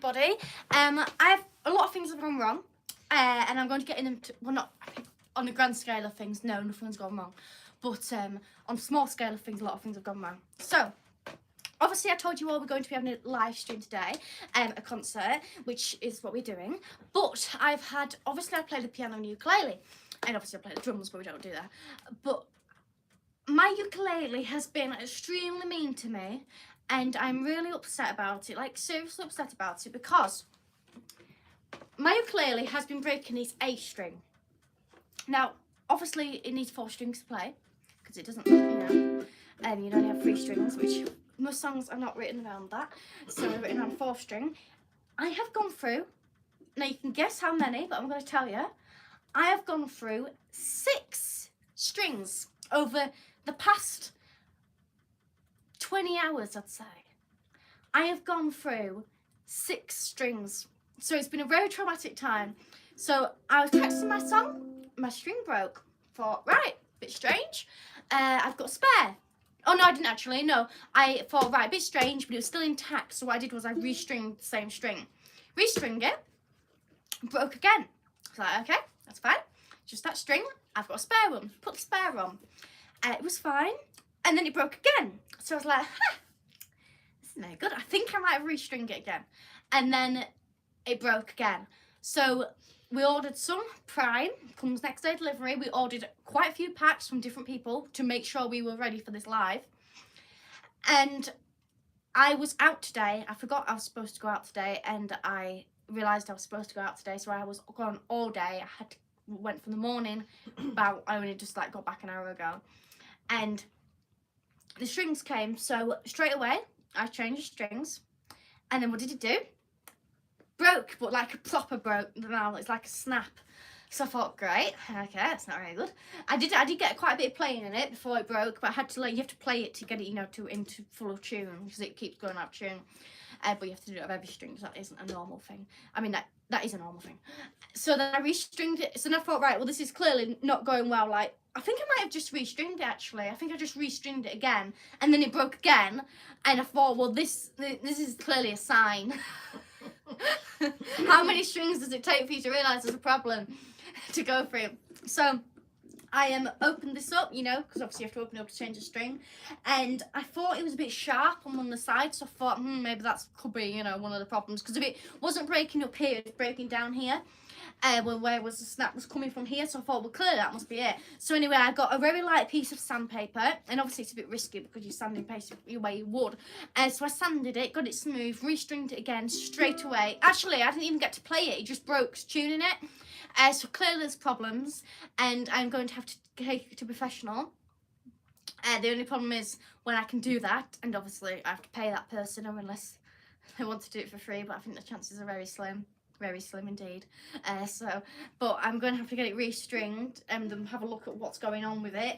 everybody. I've a lot of things have gone wrong, and I'm going to get in them. Well, not on the grand scale of things. No, nothing's gone wrong, but on a small scale of things, a lot of things have gone wrong. So, obviously, I told you all we're going to be having a live stream today, a concert, which is what we're doing. But obviously, I play the piano and ukulele, and obviously, I play the drums, but we don't do that. But my ukulele has been extremely mean to me. And I'm really upset about it, like seriously upset about it, because my ukulele has been breaking its A string. Now, obviously it needs 4 strings to play, because it doesn't, you only have 3 strings, which most songs are not written around that, so they're written on 4th string. I have gone through, now you can guess how many, but I'm going to tell you, I have gone through 6 strings over the past 20 hours, I'd say. I have gone through 6 strings. So it's been a very traumatic time. So I was practicing my song, my string broke. Thought, right, bit strange. I've got a spare. Oh no, I didn't actually, no. I thought, right, a bit strange, but it was still intact. So what I did was I restringed the same string. Restringed it, broke again. I was like, okay, that's fine. Just that string, I've got a spare one. Put the spare on. It was fine. And then it broke again. So I was like, this is no good. I think I might have restringed it again. And then it broke again. So we ordered some Prime, comes next day delivery. We ordered quite a few packs from different people to make sure we were ready for this live. And I was out today. I forgot I was supposed to go out today, and I realised I was supposed to go out today. So I was gone all day. Went from the morning, I only just got back an hour ago. And the strings came, so straight away I changed the strings, and then what did it do? Broke, but like a proper broke. Now it's like a snap. So I thought, great, okay, that's not very good. I did get quite a bit of playing in it before it broke, but I had to you have to play it to get it into full of tune, because it keeps going out of tune. But you have to do it with every string, so that isn't a normal thing. I mean, that is a normal thing. So then I restringed it. So then I thought, right, well, this is clearly not going well. Like, I think I might have just restringed it, actually. I think I just restringed it again, and then it broke again. And I thought, well, this is clearly a sign. How many strings does it take for you to realise there's a problem to go through? So I opened this up, because obviously you have to open it up to change the string. And I thought it was a bit sharp on one of the sides, so I thought, maybe that could be, one of the problems. Because if it wasn't breaking up here, it was breaking down here. Where was the snap was coming from here, so I thought, well, clearly that must be it. So anyway, I got a very light piece of sandpaper, and obviously it's a bit risky because you're sanding paste the way you would. So I sanded it, got it smooth, restringed it again straight away. Actually, I didn't even get to play it; it just broke tuning it. So clearly there's problems, and I'm going to have to take it to professional. The only problem is when I can do that, and obviously I have to pay that person, unless they want to do it for free. But I think the chances are very slim. Very slim indeed. But I'm going to have to get it restringed and have a look at what's going on with it.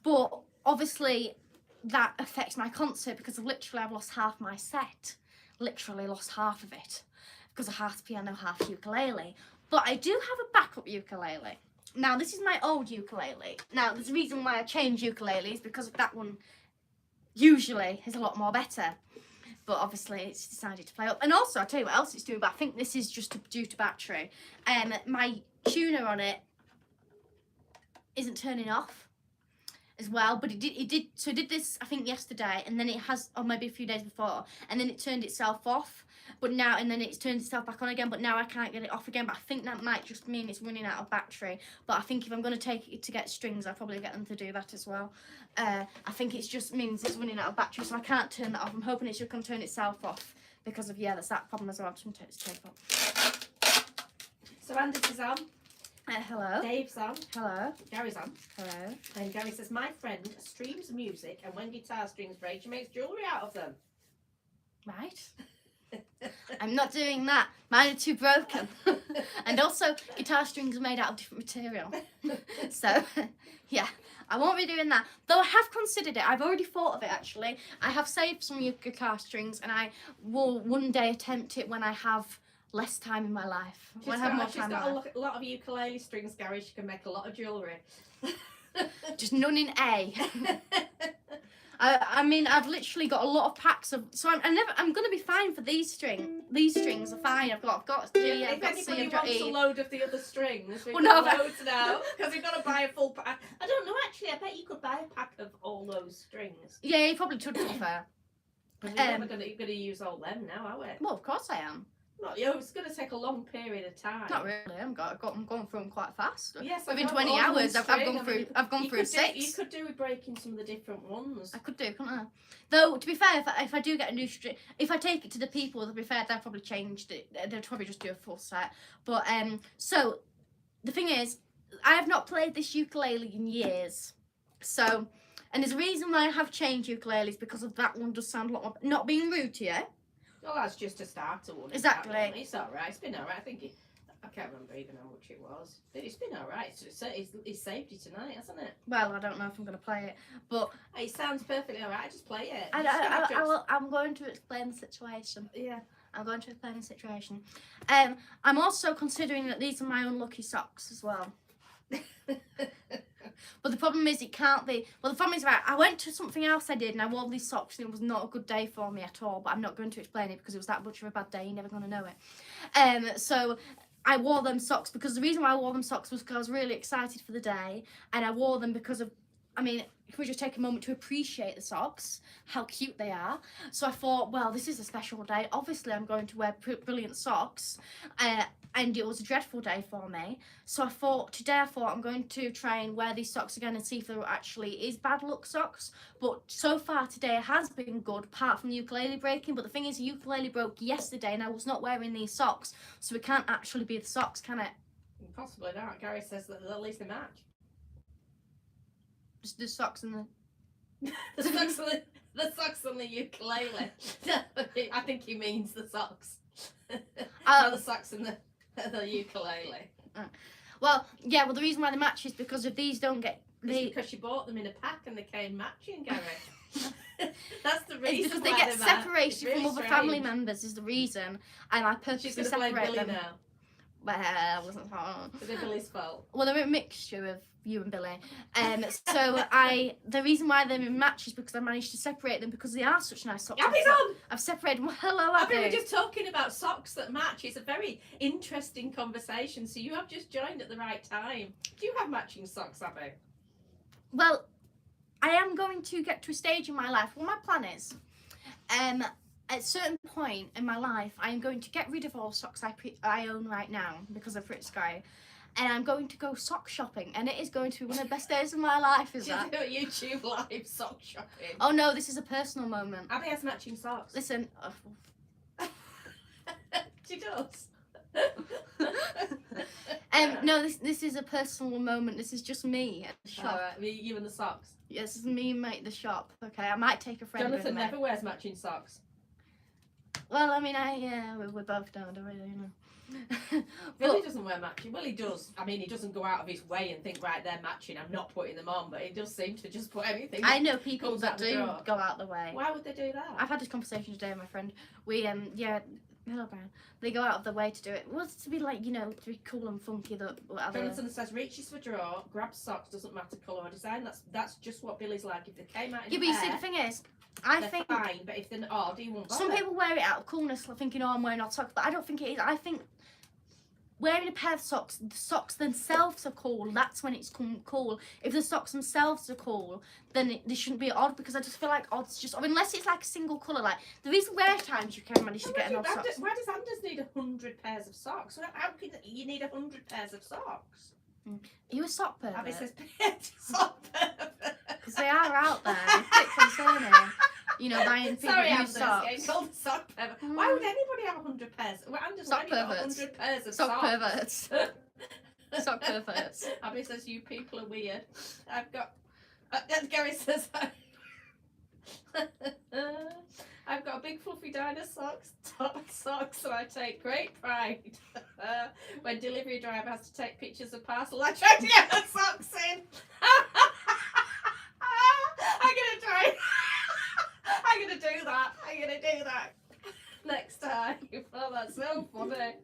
But obviously that affects my concert, because I've lost half my set. Literally lost half of it, because of half piano, half ukulele. But I do have a backup ukulele. Now, this is my old ukulele. Now, there's a reason why I changed ukuleles, because that one usually is a lot more better. But obviously it's decided to play up. And also, I'll tell you what else it's doing, but I think this is just due to battery. My tuner on it isn't turning off as well, but it did. So it did this, I think, yesterday, and then it has, or maybe a few days before, and then it turned itself off. But now, and then it's turned itself back on again, but now I can't get it off again. But I think that might just mean it's running out of battery. But I think if I'm going to take it to get strings, I'll probably get them to do that as well. I think it just means it's running out of battery, so I can't turn that off. I'm hoping it's just going to turn itself off, because of, that's that problem as well. I'm just going to take this tape off. So Anders is on. Hello. Dave's on. Hello. Gary's on. Hello. And Gary says, my friend streams music, and when guitar strings break, she makes jewellery out of them. Right. I'm not doing that. Mine are too broken. And also, guitar strings are made out of different material. So, yeah, I won't be doing that. Though I have considered it. I've already thought of it, actually. I have saved some guitar strings, and I will one day attempt it when I have less time in my life. She's got a lot of ukulele strings, Gary. She can make a lot of jewellery. Just none in A. I mean, I've literally got a lot of packs of. So I'm gonna be fine for these strings. These strings are fine. I've got G. I've If got C. anybody I've got wants a E. load of the other strings, we've Well, got no, loads now because we've got to buy a full pack. I don't know actually. I bet you could buy a pack of all those strings. Yeah, you probably should, to be fair. Because we're never going to use all them now, are we? Well, of course I am. Not, you know, it's going to take a long period of time. Not really. I'm going through them quite fast. Yes, within I know, 20 all one hours, I've string, gone I through. mean, I've gone through 6. You could do with breaking some of the different ones. I could do, couldn't I? Though, to be fair, if I do get a new string, if I take it to the people, to be fair, they'll probably change it. They'll probably just do a full set. But so the thing is, I have not played this ukulele in years. So, and there's a reason why I have changed ukuleles because of that one does sound a lot more. Not being rude to you. Well, that's just a starter one. Exactly. It's alright. It's been alright. I can't remember even how much it was. But it's been alright. It's saved you tonight, hasn't it? Well, I don't know if I'm going to play it, but It sounds perfectly alright. Just play it. I'm going to explain the situation. Yeah. I'm going to explain the situation. I'm also considering that these are my unlucky socks as well. But the problem is it can't be. Well, the problem is, right, I went to something else I did and I wore these socks and it was not a good day for me at all. But I'm not going to explain it because it was that much of a bad day. You're never going to know it. So I wore them socks because the reason why I wore them socks was because I was really excited for the day. And I wore them because of, I mean, if we just take a moment to appreciate the socks, how cute they are. So I thought, well, this is a special day. Obviously, I'm going to wear brilliant socks. And it was a dreadful day for me. So today I thought I'm going to try and wear these socks again and see if there actually is bad luck socks. But so far today has been good, apart from the ukulele breaking. But the thing is, the ukulele broke yesterday and I was not wearing these socks. So it can't actually be the socks, can it? Possibly not. Gary says that at least they match. Just the socks and the... the socks on the ukulele. I think he means the socks. Not the socks and the ukulele. Well, yeah, well, the reason why they match is because if these don't get... It's because you bought them in a pack and they came matching, Gary. That's the reason. It's because they get separated really from other family members is the reason. And I purposely separate them. Now. Well, it wasn't hard. Is it Billy's fault? Well, they're a mixture of you and Billy. So the reason why they're in match is because I managed to separate them because they are such nice socks. Abby's on! I've separated them. Hello, Abby. We were just talking about socks that match. It's a very interesting conversation. So you have just joined at the right time. Do you have matching socks, Abby? Well, I am going to get to a stage in my life. Well, my plan is, at a certain point in my life, I am going to get rid of all socks I own right now because of Fritz Guy. And I'm going to go sock shopping, and it is going to be one of the best days of my life. Is that? YouTube live sock shopping. Oh no, this is a personal moment. Abby has matching socks. Listen. She does. No, this is a personal moment. This is just me at the shop. You and the socks. Yes, this is me and mate at the shop. Okay, I might take a friend. Jonathan never wears matching socks. Well, I mean, we both don't, do we? You know. Billy doesn't wear matching. Well, he does. I mean, he doesn't go out of his way and think, right, they're matching, I'm not putting them on, but he does seem to just put anything. I know people that do go out the way. Why would they do that? I've had this conversation today with my friend. We, hello, Brian. They go out of the way to do it. Well, to be like, to be cool and funky. Jonathan says, reaches for drawer, grabs socks, doesn't matter colour or design. That's just what Billy's like. If they came out in but you see, the thing is, I think fine, but if they're odd, he won't bother. Some people wear it out of coolness, thinking, I'm wearing odd socks, but I don't think it is. I think wearing a pair of socks, the socks themselves are cool. That's when it's cool. If the socks themselves are cool, then they shouldn't be odd, because I just feel like odd's just, unless it's like a single colour. Like, the reason rare times you can manage to get an odd socks. Why does Anders need 100 pairs of socks? How can you need 100 pairs of socks? Are you a sock pervert? Abby says, sock pervert. Because they are out there. Quick concerning. Buying people new socks. Getting called sock pervert. Why would anybody have 100 pairs? Well, Anders, sock perverts. 100 pairs of sock socks. Perverts. Sock perverts. Abby says, you people are weird. I've got... Gary says, I've got big fluffy diner socks, top socks, and I take great pride. When delivery driver has to take pictures of parcel, I try to get the socks in. I'm gonna do that next time. Oh, that's so funny.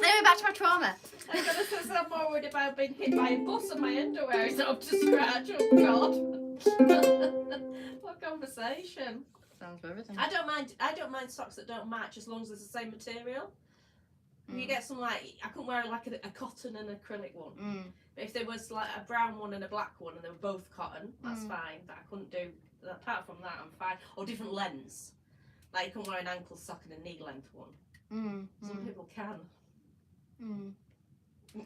Anyway, back to my trauma. I'm gonna say I'm more worried about being hit by a bus and my underwear is up to scratch. Oh God. What conversation. Sounds for everything. I don't mind socks that don't match as long as it's the same material. You get some like I couldn't wear like a cotton and acrylic one. But if there was like a brown one and a black one and they were both cotton, that's fine. But I couldn't do apart from that I'm fine. Or different lengths. Like you can wear an ankle sock and a knee length one. Some people can.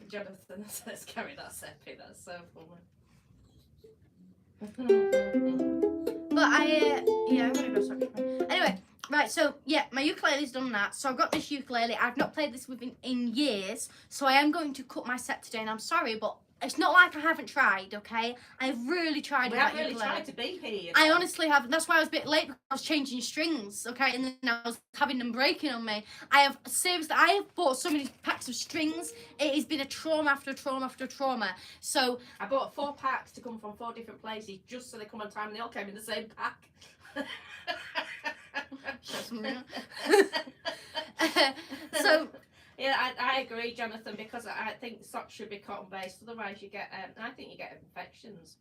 Jonathan says carry that Seppi, that's so funny. But I'm gonna go soccer. Anyway, right, so yeah, my ukulele's done that. So I've got this ukulele. I've not played this with in years, so I am going to cut my set today, and I'm sorry, but it's not like I haven't tried, okay? I've really tried with that ukulele. We haven't really tried to be here. I honestly haven't. That's why I was a bit late, because I was changing strings, okay? And then I was having them breaking on me. I have bought so many packs of strings. It has been a trauma after trauma after trauma. So I bought 4 packs to come from 4 different places just so they come on time and they all came in the same pack. So yeah, I agree, Jonathan, because I think socks should be cotton based. Otherwise, you get I think you get infections.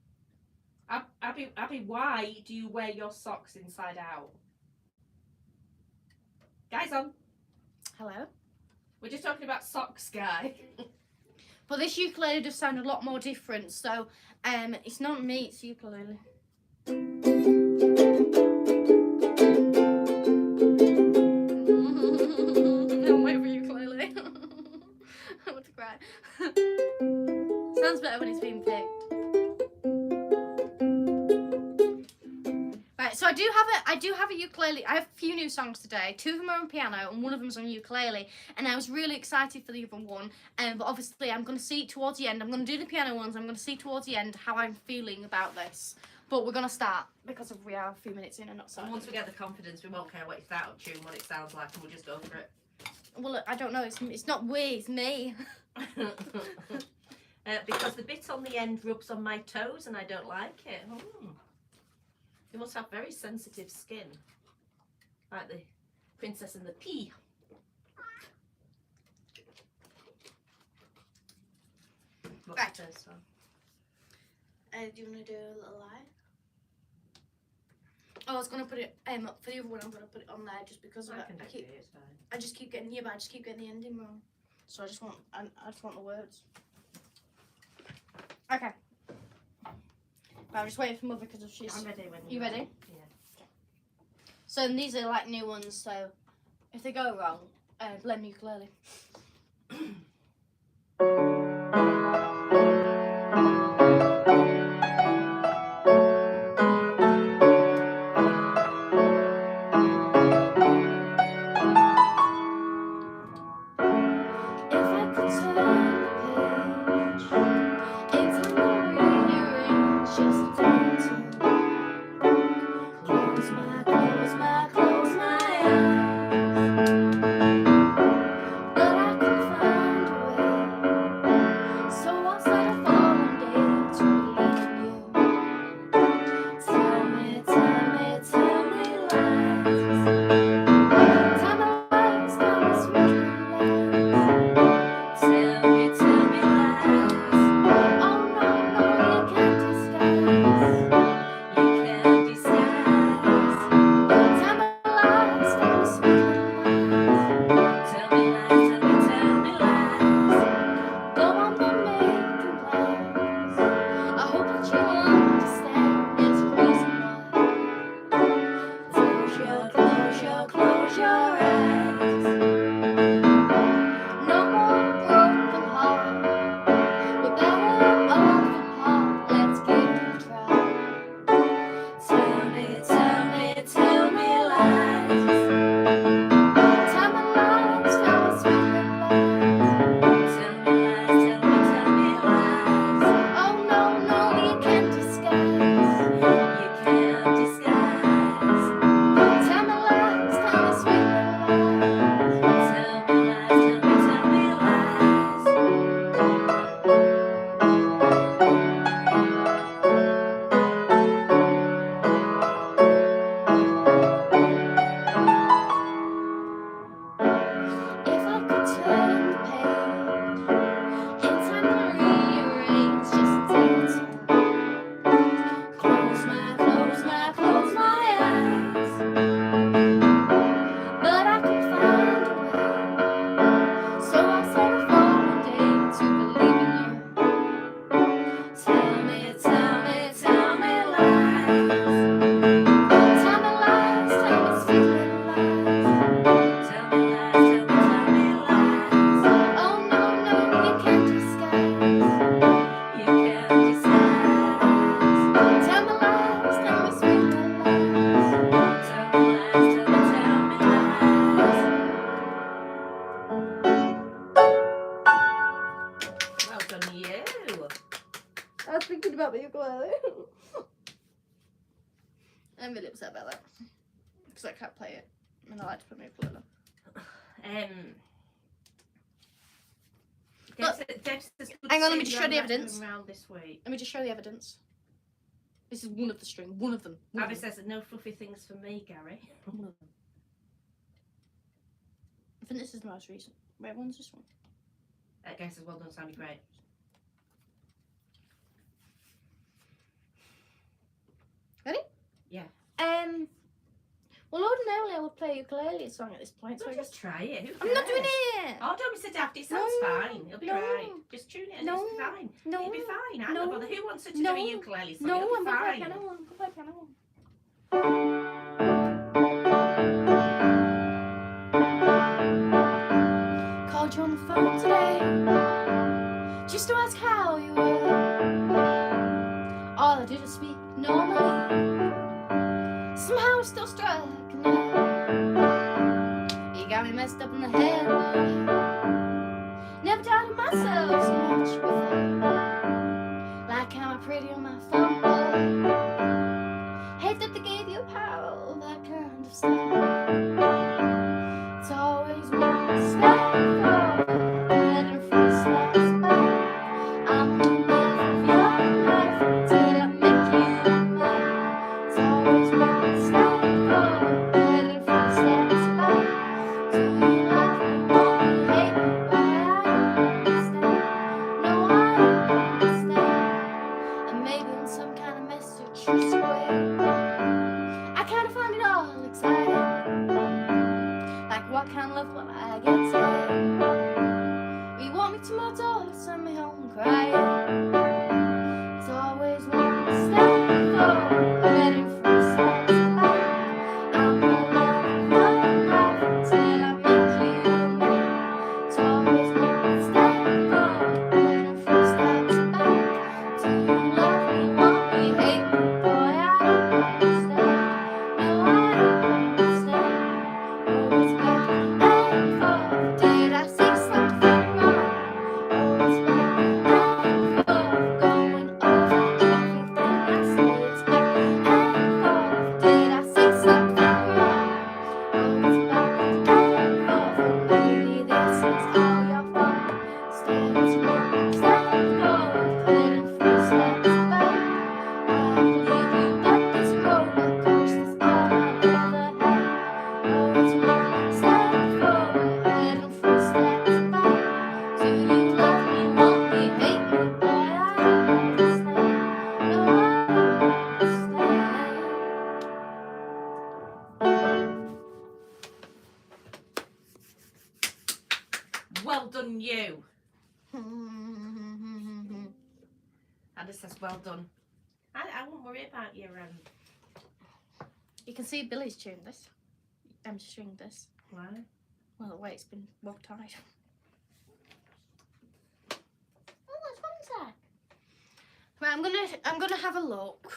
Abby, why do you wear your socks inside out? Guys on. Hello. We're just talking about socks, guy. But this ukulele does sound a lot more different. So it's not me, it's ukulele. I'm waiting for ukulele. I want to cry. Sounds better when it's being picked. Right, so I do have a ukulele. I have a few new songs today. 2 of them are on piano and 1 of them's on ukulele. And I was really excited for the other one. But obviously I'm going to see towards the end. I'm going to do the piano ones. I'm going to see towards the end how I'm feeling about this. But we're going to start because we are a few minutes in and not starting. And once we get the confidence, we won't care what it's out of tune, what it sounds like, and we'll just go for it. Well, look, I don't know. It's not we, it's me. Because the bit on the end rubs on my toes and I don't like it. You must have very sensitive skin. Like the Princess and the Pea. What's Right. the first one? Do you want to do a little lie? Oh, I was going to put it for the other one. I'm going to put it on there just because of I it. can do it, it's fine. I just keep getting but I just keep getting the ending wrong. So I just want the words. Okay. But I'm just waiting for Mother because she's. I'm ready when You ready? Yeah. So these are like new ones. So if they go wrong, blame ukulele. play it. And I like to play my ukulele. Hang on, let me just show the evidence. Around this week. Let me just show the evidence. This is one of the string. One of them. Abby says no fluffy things for me, Gary. I think this is the most recent. Wait, when's this one? Gary says well done, sounded great. Ready? Yeah. Well, ordinarily I would play a ukulele song at this point. So just try it. Who I'm not cares? doing it. Oh, don't be so daft. It sounds fine. It'll be right. Just tune it and it'll be fine. No. It'll be fine. I'm No. not bothered. Who wants to do No. a ukulele song? No, It'll I'm be gonna play fine. piano. I'm gonna play piano. Called you on the phone today just to ask how you were. All I did was speak normally. Somehow it's still struck a nerve. You got me messed up in the head, boy. Never doubted myself so much before. Like how I'm pretty on my phone, boy. Hate that they gave you power, that kind of stuff. It's always one step forward, and 3 steps back. I'm gonna live your life till I make you mine. It's always one step forward, and 3 steps back. Do you love me, want me, hate me, but I understand. No, I understand. And maybe in some kind of message square, I kinda find it all exciting. Like what kind of love will I get today? You want me to my door, send me home crying. It's always one step forward and 3 steps back. I'm gonna love your life till I make you mine. It's always one step forward and 3 steps back. Do you love me, want me, hate me, boy? I understand. No, I understand. Oh, it's back and forth. Did I say something wrong? Oh, it's back and forth, going over everything I say. It's back and forth. Did I say something wrong? Oh, it's back and forth, and maybe this is all your fault. Instead, it's one step forward and 3 steps back. I believe you, but this roller coaster's all I've ever had. Oh, it's one step forward and 3 steps back. Do you love me, want me, hate me, boy? I understand. No, I Well done, you. understand. Anna says well done. I won't worry about your You can see Billy's tuned this. I'm stringed this. Why? Well, the way it's been well tied. Oh, that's one sec. Right, I'm gonna have a look.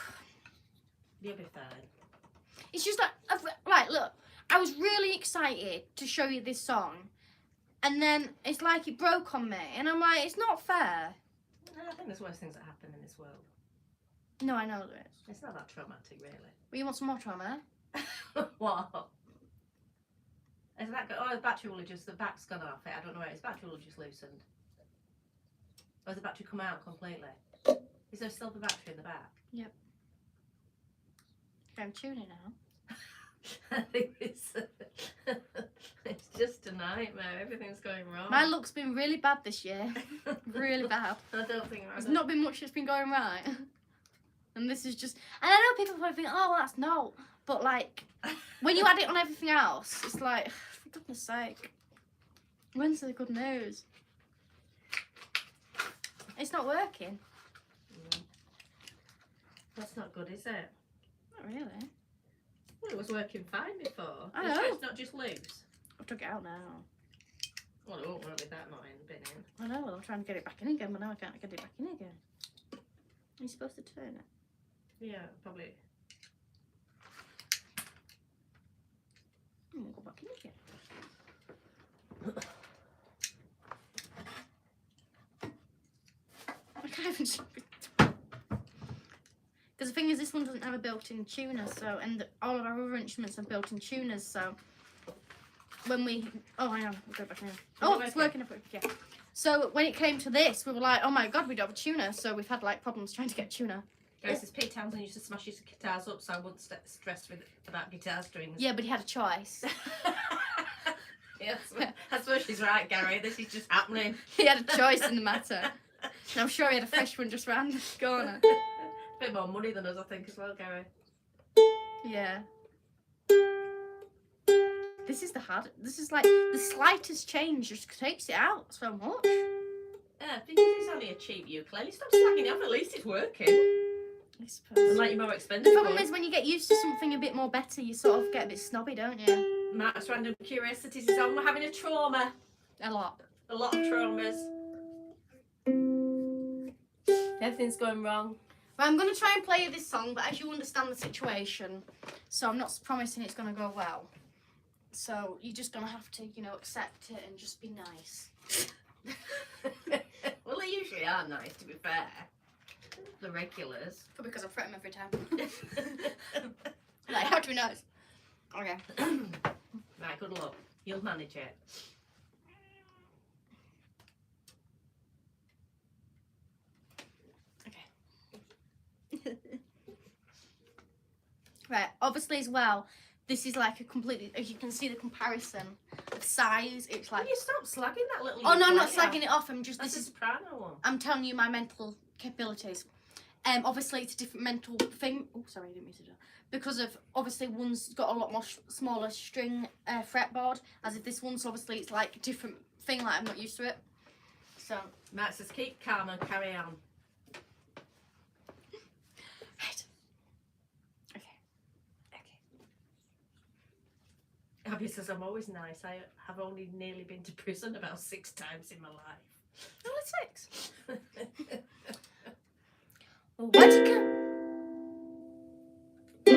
You'll be fine. It's just like, right, look, I was really excited to show you this song, and then it's like it broke on me, and I'm like, it's not fair. I think there's worse things that happen in this world. No, I know there is. It's not that traumatic, really. Well, you want some more trauma? What? Is that the battery will have just, the back's gone off it. I don't know where it is. Battery will have just loosened. Or has the battery come out completely? Is there still the battery in the back? Yep. I'm tuning now. I think it's just a nightmare. Everything's going wrong. My luck's been really bad this year. Really bad. I don't think There's not been much that's been going right. And this is just... And I know people probably think, oh, well, that's no. But, like, when you add it on everything else, it's like, for goodness sake. When's the good news? It's not working. That's not good, is it? Not really. Well, it was working fine before. I You know. sure it's not just loose? I took it out now. Well, it won't work with that not been in. I know, well, I'm trying to get it back in again, but now I can't get it back in again. Are you supposed to turn it? Yeah, probably. We'll go back in again. I can't even... Because the thing is, this one doesn't have a built-in tuner, so all of our other instruments have built-in tuners. So when we, I know, we'll go back here. Oh, it's working. Yeah. So when it came to this, we were like, oh my god, we don't have a tuner. So we've had like problems trying to get a tuner. Guys, this Pete Townsend used to smash his guitars up, so I wouldn't stress about guitar strings. Yeah, but he had a choice. Yes, I suppose she's right, Gary. This is just happening. He had a choice in the matter. And I'm sure he had a fresh one just round the corner. A bit more money than us, I think, as well, Gary. Yeah. This is like the slightest change just takes it out so much. Yeah, because it's only a cheap ukulele. Stop slagging it off, at least it's working. I suppose. Unlike your more expensive The problem one. is when you get used to something a bit more better, you sort of get a bit snobby, don't you? Matt's random curiosities is on. We're having a trauma. A lot. A lot of traumas. Everything's going wrong. Well, I'm going to try and play you this song, but as you understand the situation, so I'm not promising it's going to go well. So you're just going to have to, accept it and just be nice. Well, they usually are nice, to be fair. The regulars. Probably because I fret them every time. Like, how do we know? Okay. Right, good luck. You'll manage it. Okay. Right, obviously as well, this is like a completely, as you can see the comparison of size, it's like... Can you stop slagging that little... Oh no, I'm not slagging it off, I'm just... That's this a is soprano one. I'm telling you my mental capabilities. Obviously it's a different mental thing. Oh, sorry, I didn't mean to do that. Because of, obviously one's got a lot more smaller string fretboard, as if this one's obviously, it's like a different thing, like I'm not used to it. So. Matt says, keep calm and carry on. Right. Okay. Abby says, I'm always nice. I have only nearly been to prison about 6 times in my life. Only 6? Well, why'd you come? I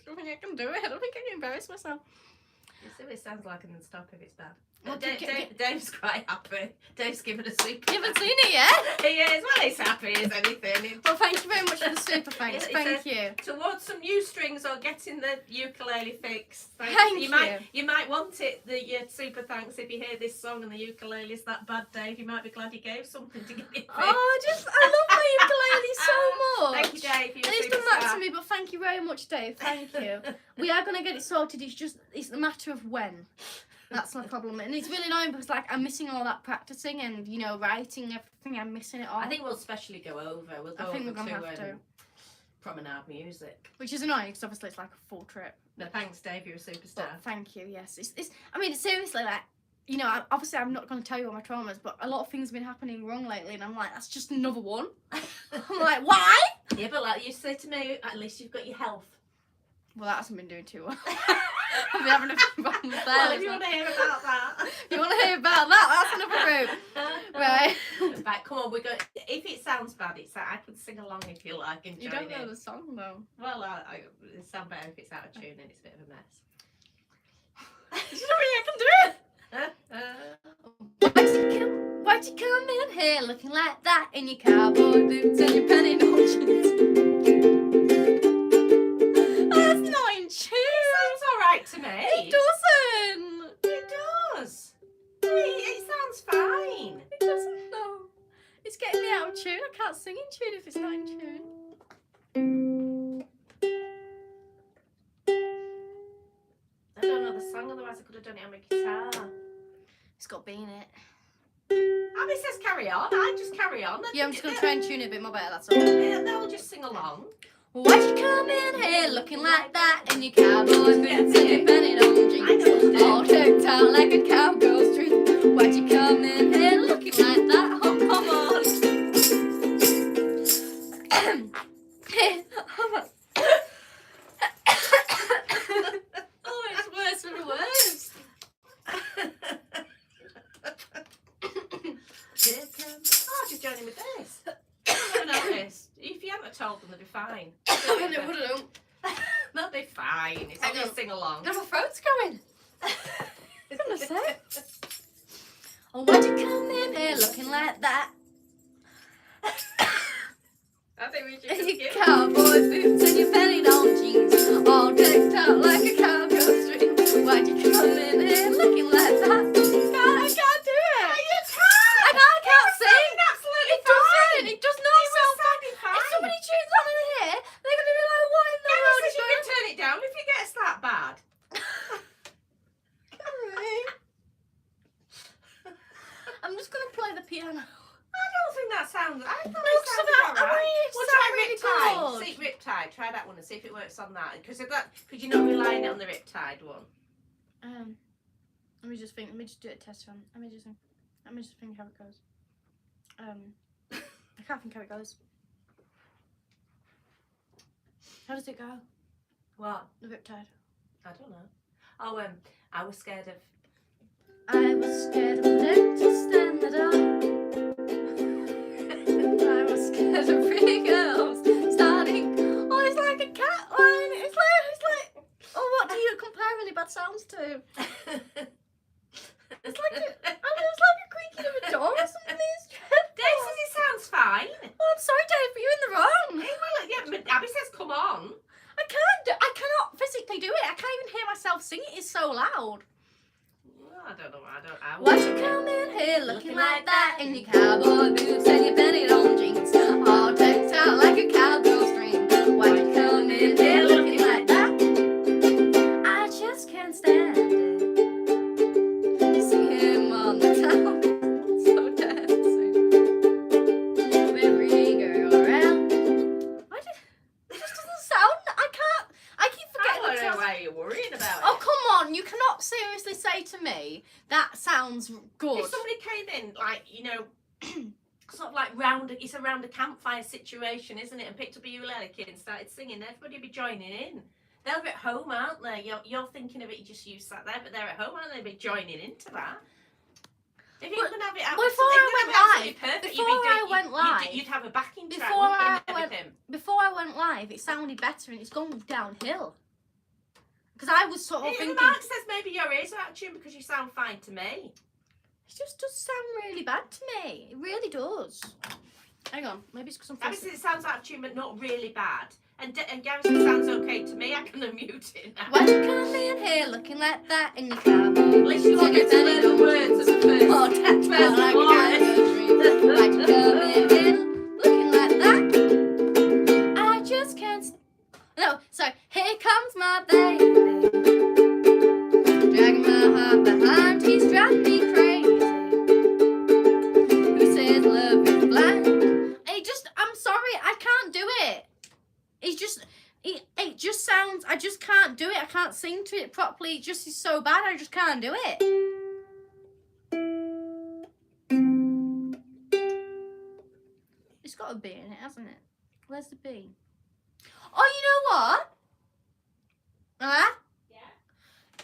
don't think I can do it. I don't think I can embarrass myself. You see what it sounds like and then stop if it's bad. Well, Dave's quite happy. Dave's given a super. You haven't seen it yet? He is. Well, he's happy as anything. Well, thank you very much for the super thanks. He Thank says, you. Towards some new strings or getting the ukulele fixed. Thank you. You might want it, your super thanks, if you hear this song and the ukulele's that bad, Dave. You might be glad you gave something to get it fixed. Oh, I love my ukulele so much. Thank you, Dave. And it's done that to me, but thank you very much, Dave. Thank you. We are going to get it sorted. It's a matter of when. That's my problem. And it's really annoying because, like, I'm missing all that practicing and, writing everything. I'm missing it all. I think we'll specially go over. We'll go over we're going to have to. Promenade music. Which is annoying because obviously it's like a full trip. No, thanks, Dave. You're a superstar. But thank you, yes. I mean, seriously, like, obviously I'm not going to tell you all my traumas, but a lot of things have been happening wrong lately, and I'm like, that's just another one. I'm like, why? Yeah, but like you say to me, at least you've got your health. Well, that hasn't been doing too well. I've been having a few problems there. Well, if you want to hear about that. If you want to hear about that, that's another route. Right. Right, come on, if it sounds bad, I can sing along if you like and You join don't know in. the song, though. Well, it sounds better if it's out of tune and it's a bit of a mess. You know what you can do? Why'd you come in here looking like that in your cowboy boots and your penny jeans? Oh, that's not in tune. It sounds alright to me. It doesn't. It does. It sounds fine. It doesn't, though. It's getting me out of tune. I can't sing in tune if it's not in tune. I don't know the song, otherwise I could have done it on my guitar. It's got B in it. Abby says carry on. I just carry on. Yeah, I'm just going to try and tune it a bit more better, that's all. Yeah, they'll just sing along. Why'd you come in here looking like that in your cowboy boots and your penny jeans? All decked out like a cowgirl's dream. Why'd you come in here looking like that? Oh, come on. Oh, it's worse for the words. Oh, just join in with this. I never noticed. If you hadn't told them, they'd be fine. I would have done. They'll be fine. It's only a sing along. Now my throat's going. Goodness sake. Oh, why'd you come in here looking like that? I think we should just give Cowboy boots and your penny down jeans, all decked out like a cowgirl string. Why'd you come in here looking like that? God, I can't do it. You can't. I can't sing. Absolutely It doesn't. It does not sound fun. fine. If somebody tunes on in here, they're gonna be like, "What in the Emma world says is you going can turn it down if it gets that bad. I'm just gonna play the piano. I don't think that sounds. I thought No, it 'cause sounded I alright. really Well, sound try really Riptide. good. See Riptide. Try that one and see if it works on that. Because you're not relying on the Riptide one. Let me just think. Let me just do a test run. Let me just think how it goes. I can't think how it goes. How does it go? What? The Riptide. I don't know. Oh, I was scared of. I was scared of an dentist and the dark. I was scared of pretty girls starting. Oh, it's like a cat line. It's like. Oh, what do you compare really bad sounds to? It's like a creaking of a door or something. It's dreadful. Dave says it sounds fine. Oh, I'm sorry, Dave, but you're in the wrong. Hey, well, yeah, Abby says come on. I cannot physically do it. I can't even hear myself sing it. It's so loud. Well, I don't know. Why'd you come in here looking like that in your cowboy boots and your penny on jeans, all decked out like a cowgirl string? Why'd you come in here looking like that? I just can't stand it. See him on the town, so dancing with every girl around. It just doesn't sound. I keep forgetting. I don't know why you're worrying about it. Oh, come on. You cannot seriously say to me, that sounds good. If somebody came in, like, sort of like it's around a campfire situation, isn't it? And picked up a ukulele kid and started singing, everybody would be joining in. They're at home, aren't they? You're thinking of it, you just use that there, but they're at home, aren't they? They'd be joining into that. If you can have it you'd have a backing track Before I went live, it sounded better and it's gone downhill. Because I was sort of thinking. Mark says maybe your ears are out of tune because you sound fine to me. It just does sound really bad to me. It really does. Hang on, maybe it's because I'm. Gary says it sounds out of tune, but not really bad. And Gary says it sounds okay to me. I can unmute it now. Why'd you come in here looking like that in your cowboy? At least you won't get to learn the words of the first. Oh, that's well like a why'd you come in here looking like that? I just can't. No, sorry. Here comes my baby, dragging my heart behind. He's driving me crazy. Who says love is blind? I'm sorry, I can't do it. It just sounds. I just can't do it. I can't sing to it properly. It just is so bad. I just can't do it. It's got a B in it, hasn't it? Where's the B? Oh, you know what? Yeah.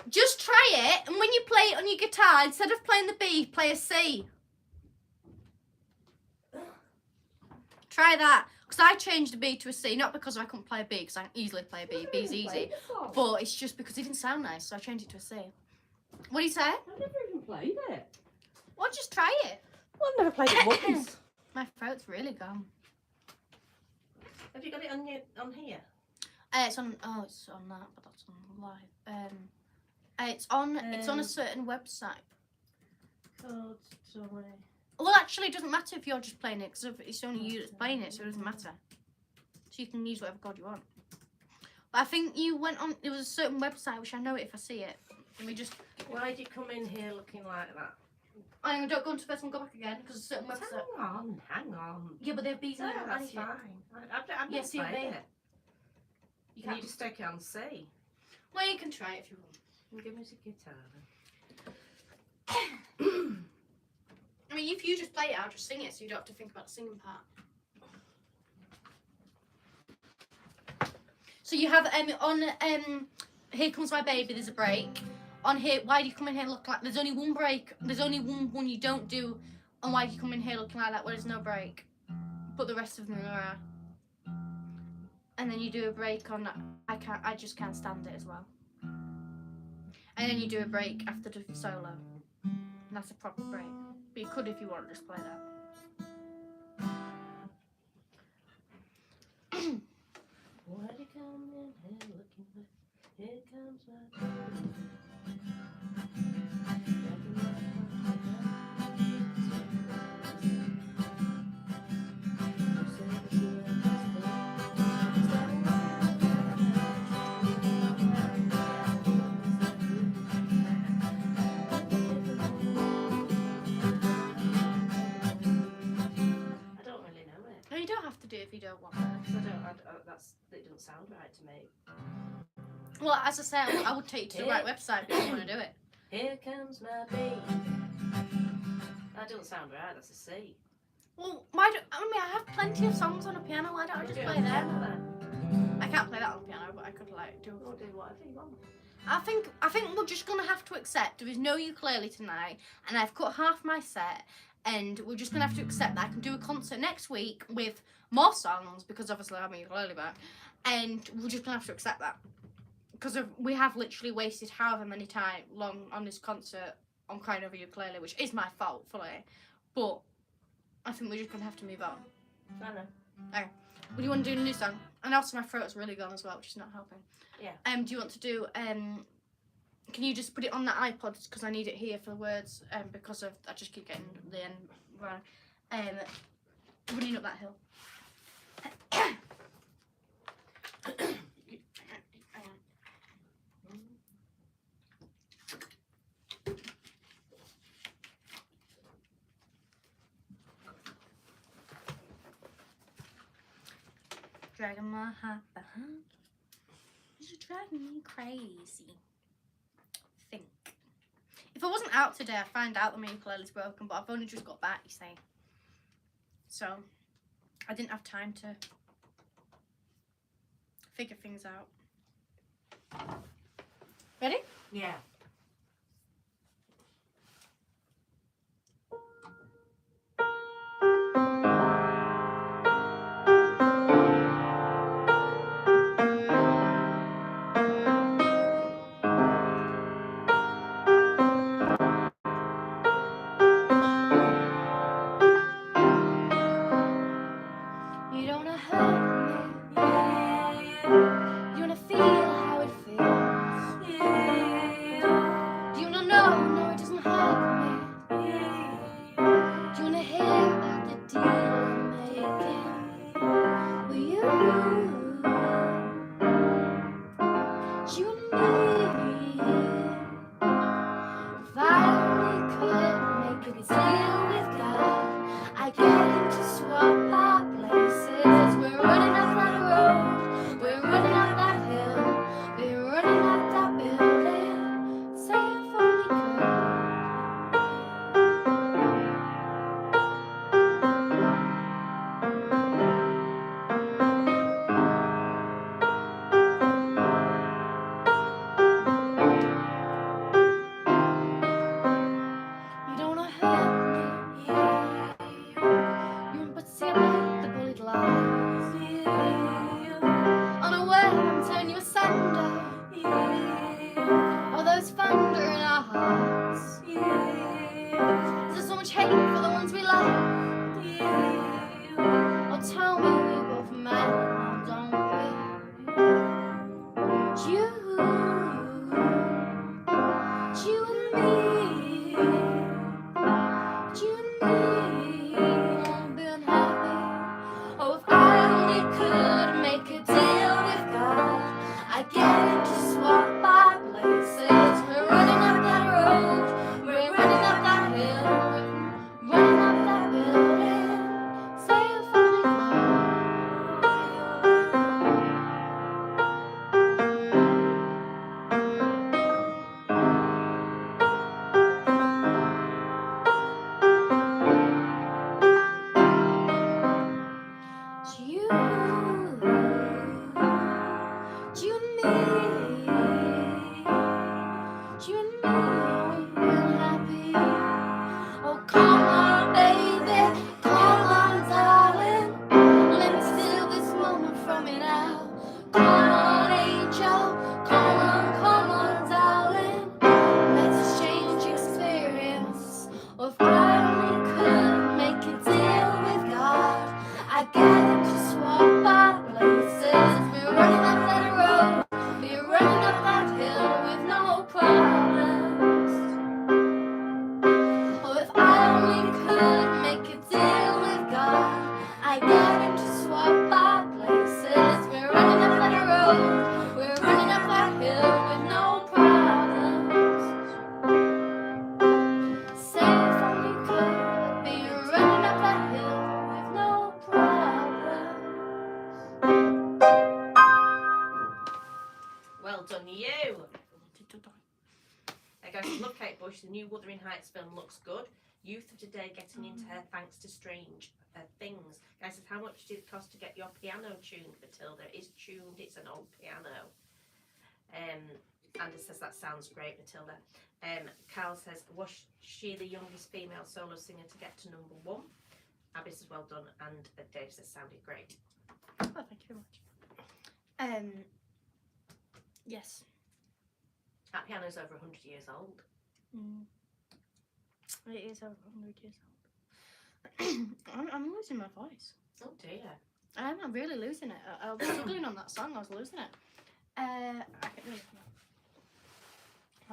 Just try it, and when you play it on your guitar, instead of playing the B, play a C. Try that. Because I changed the B to a C, not because I couldn't play a B, because I can easily play a B. B's easy. But it's just because it didn't sound nice, so I changed it to a C. What do you say? I've never even played it. Well, just try it. Well, I've never played it once. My throat's really gone. Have you got it on here? It's on that, but that's on live. It's on a certain website. Well, actually, it doesn't matter if you're just playing it, because it's only you that's playing it, so it doesn't matter. So you can use whatever code you want. But I think you went on. There was a certain website, which I know it if I see it. Let me just. Why did you come in here looking like that? I don't go into the first one, go back again, because a certain website. Hang on. Yeah, but they're busy. No, that's fine. I've never played it. Can you just take it on C? Well, you can try it if you want. Give me the guitar then. I mean, if you just play it, I'll just sing it, so you don't have to think about the singing part. So you have on Here Comes My Baby, there's a break. On here, Why Do You Come In Here Looking Like... There's only one break. There's only one you don't do on Why Do You Come In Here Looking Like That, where there's no break. But the rest of them are. And then you do a break on I Just Can't Stand It as well. And then you do a break after the solo. And that's a proper break. But you could, if you want, just play that. Why do you come in here looking like here comes my No, you don't have to do it if you don't want it. It doesn't sound right to me. Well, as I said, I would take you to the right website if you want to do it. Here comes my baby. That doesn't sound right. That's a C. Well, why do I mean I have plenty of songs on a piano. Why don't I just play them? I can't play that on the piano, but I could like do. We'll do whatever you want. I think we're just gonna have to accept there is no ukulele tonight, and I've cut half my set, and we're just gonna have to accept that I can do a concert next week with more songs because obviously I have my ukulele back, and we're just gonna have to accept that because we have literally wasted however many time long on this concert on crying over ukulele, which is my fault fully, but I think we're just gonna have to move on. I know. Okay. What do you want to do a new song? And also my throat's really gone as well, which is not helping. Yeah. Do you want to do can you just put it on that iPod because I need it here for the words because of I just keep getting the end wrong. Running up that hill. Dragging my heart behind. You're driving me crazy. Think. If I wasn't out today, I'd find out that my ukulele's broken, but I've only just got back, you see. So, I didn't have time to figure things out. Ready? Yeah. You don't wanna hurt me. You wanna feel how it feels. Do you wanna know? No, it doesn't hurt me. Do you wanna hear about the deal I'm making with you? You and me. If I only could make a deal with God, I get him to swap our places. We're running up that road, we're running up that hill, we're running up that building. Say if only could. You don't wanna hurt me. You want to see I make the bullet lies. Unaware I'm turning you asunder. All those thunder in our hearts. There's so much hate for the ones we love. Oh, tell me we both matter now, don't we? You and me. You and me won't be unhappy. Oh, if I only could make a deal with God, I'd get him to swap our places. We're running up that road, we're running up that hill, running up that building. Say if only you and me, won't be unhappy. Oh, come on, baby, come on, darling. Let me steal this moment from you now. Come on, angel, come on, darling. Let's exchange experience. Oh, if I only could make a deal with God, I'd get him to swap our places. We're done, you. Guys, love Kate Bush. The new Wuthering Heights film looks good. Youth of today getting into her thanks to strange things. Guys, says, how much did it cost to get your piano tuned, Matilda? It is tuned. It's an old piano. Andy says that sounds great, Matilda. Carl says, was she the youngest female solo singer to get to #1? Abby says, well done, and Dave says, sounded great. Oh, thank you very much. Yes. That piano's over 100 years old. It is over 100 years old. I'm losing my voice. Oh dear. I'm really losing it. I was struggling on that song. I was losing it. I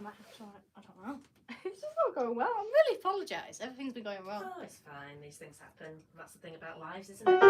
might have to. I don't know. It's just not going well. I really apologise. Everything's been going wrong. Oh, it's fine. These things happen. That's the thing about lives, isn't it?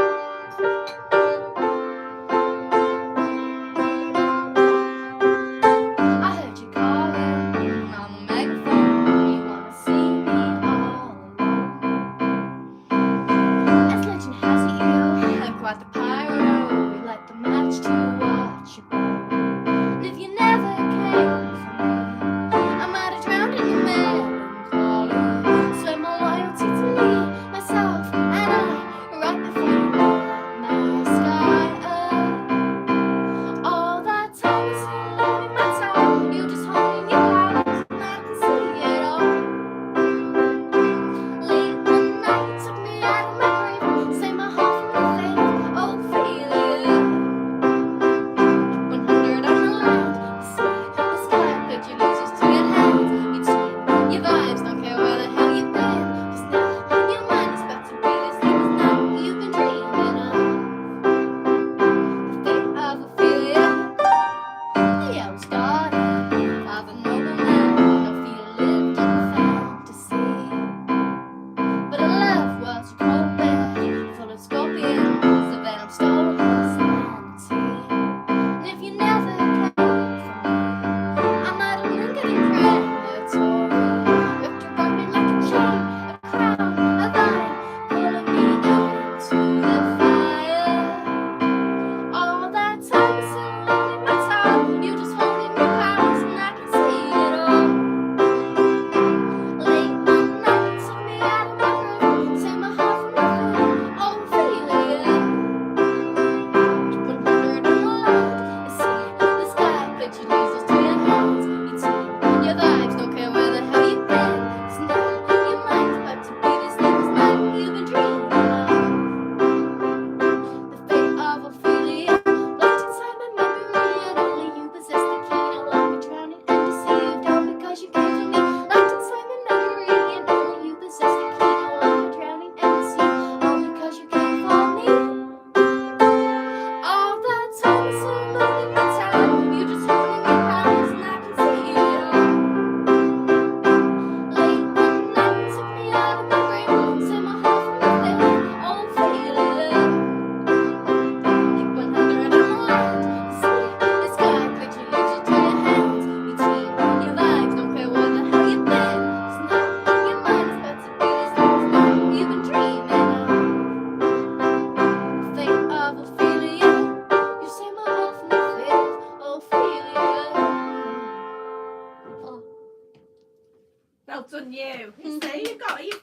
Well done, you. You say you got you.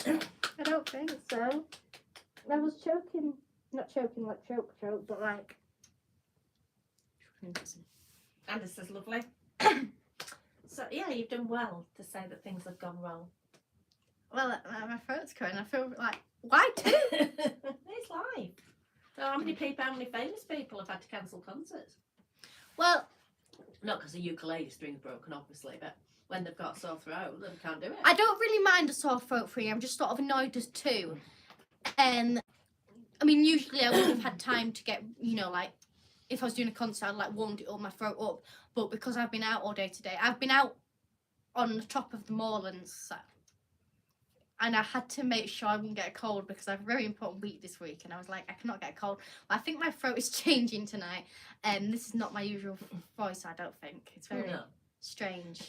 I don't think so. I was choking, not choking like choke, but like. And this is lovely. So yeah, you've done well to say that things have gone wrong. Well, my throat's crying. I feel like, why two? It's life. So how many famous people have had to cancel concerts? Well, not because the ukulele string's broken, obviously, but when they've got a sore throat, they can't do it. I don't really mind a sore throat for you. I'm just sort of annoyed as two. I mean, usually I would have had time to get, like, if I was doing a concert, I'd like warmed it up, my throat up. But because I've been out all day today, I've been out on the top of the moorlands, so, and I had to make sure I wouldn't get a cold because I have a very important week this week, and I was like, I cannot get a cold. I think my throat is changing tonight, and this is not my usual voice. I don't think it's very strange.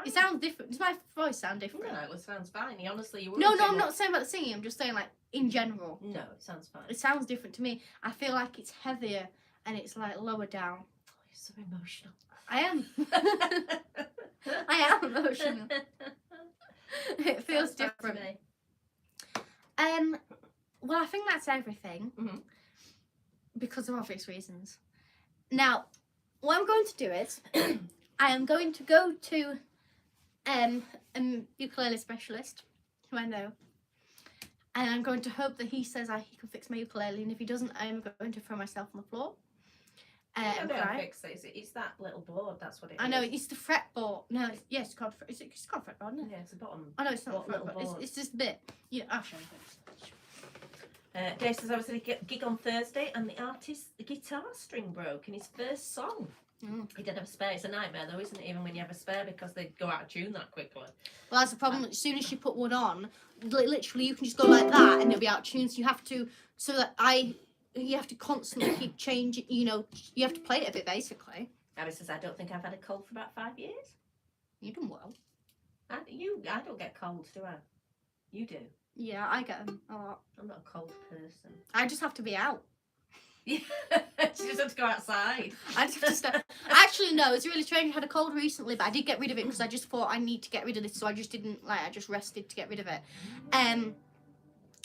It sounds different. Does my voice sound different? No, it sounds fine. Honestly, No, I'm not saying about the singing. I'm just saying like in general. No, it sounds fine. It sounds different to me. I feel like it's heavier and it's like lower down. so emotional. I am. I am emotional. It feels Sounds bad to different. me. Well, I think that's everything Mhm. because of obvious reasons. Now, what I'm going to do is I am going to go to a ukulele specialist who I know, and I'm going to hope that he says he can fix my ukulele, and if he doesn't, I am going to throw myself on the floor and don't cry. fix it. It's that little board. That's what it is. I know it's the fretboard. No, it's called. It's called fretboard, isn't it? Yeah, it's the bottom. I know it's not Little fretboard. board. It's just a bit. Yeah, I'll show you. Dave says I was at a gig on Thursday and the artist's guitar string broke in his first song. He didn't have a spare. It's a nightmare though, isn't it? Even when you have a spare, because they go out of tune that quickly. Well, that's the problem. As soon as you put one on, literally you can just go like that and it'll be out of tune. So you have to, you have to constantly keep changing. You know, you have to play it a bit basically. Abby says I don't think I've had a cold for about 5 years. You've done well. I don't get colds, do I? You do. Yeah, I get them a lot. I'm not a cold person. I just have to be out. Yeah, she just have to go outside. I just have to step. Actually, no, it's really strange. I had a cold recently, but I did get rid of it because I just thought I need to get rid of this, so I just didn't I just rested to get rid of it.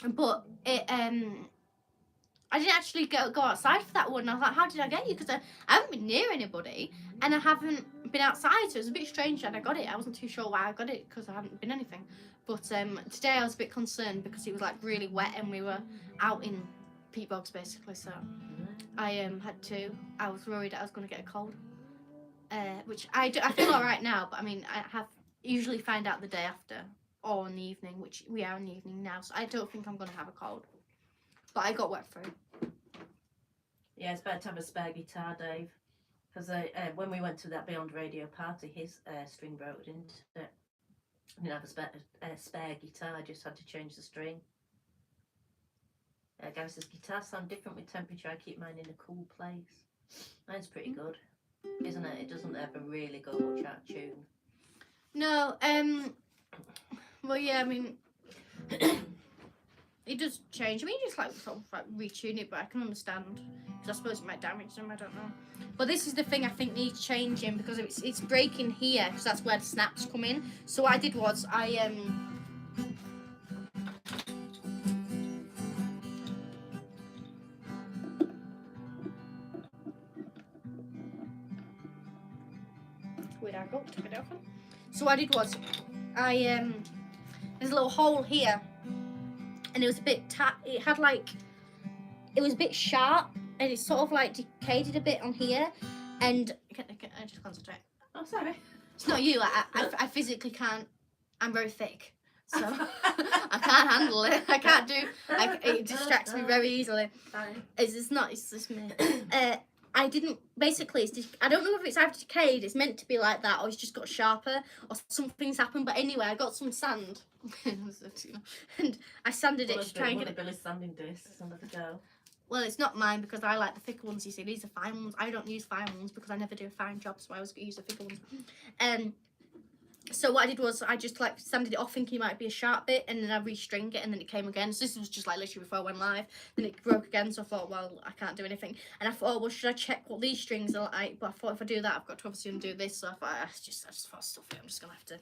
But it I didn't actually go outside for that one. And I was like, how did I get you? Because I haven't been near anybody and I haven't been outside, so it was a bit strange that I got it. I wasn't too sure why I got it because I hadn't been anything. But today I was a bit concerned because it was like really wet and we were out in peat bogs basically. So I I was worried I was going to get a cold, which I feel all right now. But I mean, I have usually find out the day after or in the evening, which we are in the evening now. So I don't think I'm going to have a cold. But I got wet through. Yeah, it's better to have a spare guitar, Dave. Because when we went to that Beyond Radio party, his string broke, didn't it? I didn't have a spare guitar, I just had to change the string. Gary says, guitars sound different with temperature, I keep mine in a cool place. Mine's pretty good, isn't it? It doesn't ever really go much out of tune. No, well, yeah, I mean, it does change. I mean, you just sort of retune it, but I can understand because I suppose it might damage them. I don't know. But this is the thing I think needs changing because it's breaking here because that's where the snaps come in. So what I did was I where'd I go? Took it off. So what I did was there's a little hole here. And it was a bit it had it was a bit sharp and it sort of decayed a bit on here and I just concentrate. Oh, sorry. It's not you. I physically can't. I'm very thick, so I can't handle it. I can't do. It distracts me very easily. It's just me. I didn't. Basically, I don't know if it's either decayed. It's meant to be like that, or it's just got sharper, or something's happened. But anyway, I got some sand, and I sanded it to try and get it. Billy's sanding discs under the go. Well, it's not mine because I like the thicker ones. You see, these are fine ones. I don't use fine ones because I never do a fine job, so I always use the thicker ones. So what I did was I just sanded it off thinking it might be a sharp bit and then I restringed it and then it came again. So this was just literally before I went live. Then it broke again, so I thought, well, I can't do anything. And I thought, well, should I check what these strings are like? But I thought if I do that, I've got to obviously undo this. So I thought, I just thought stuff it. I'm just going to have to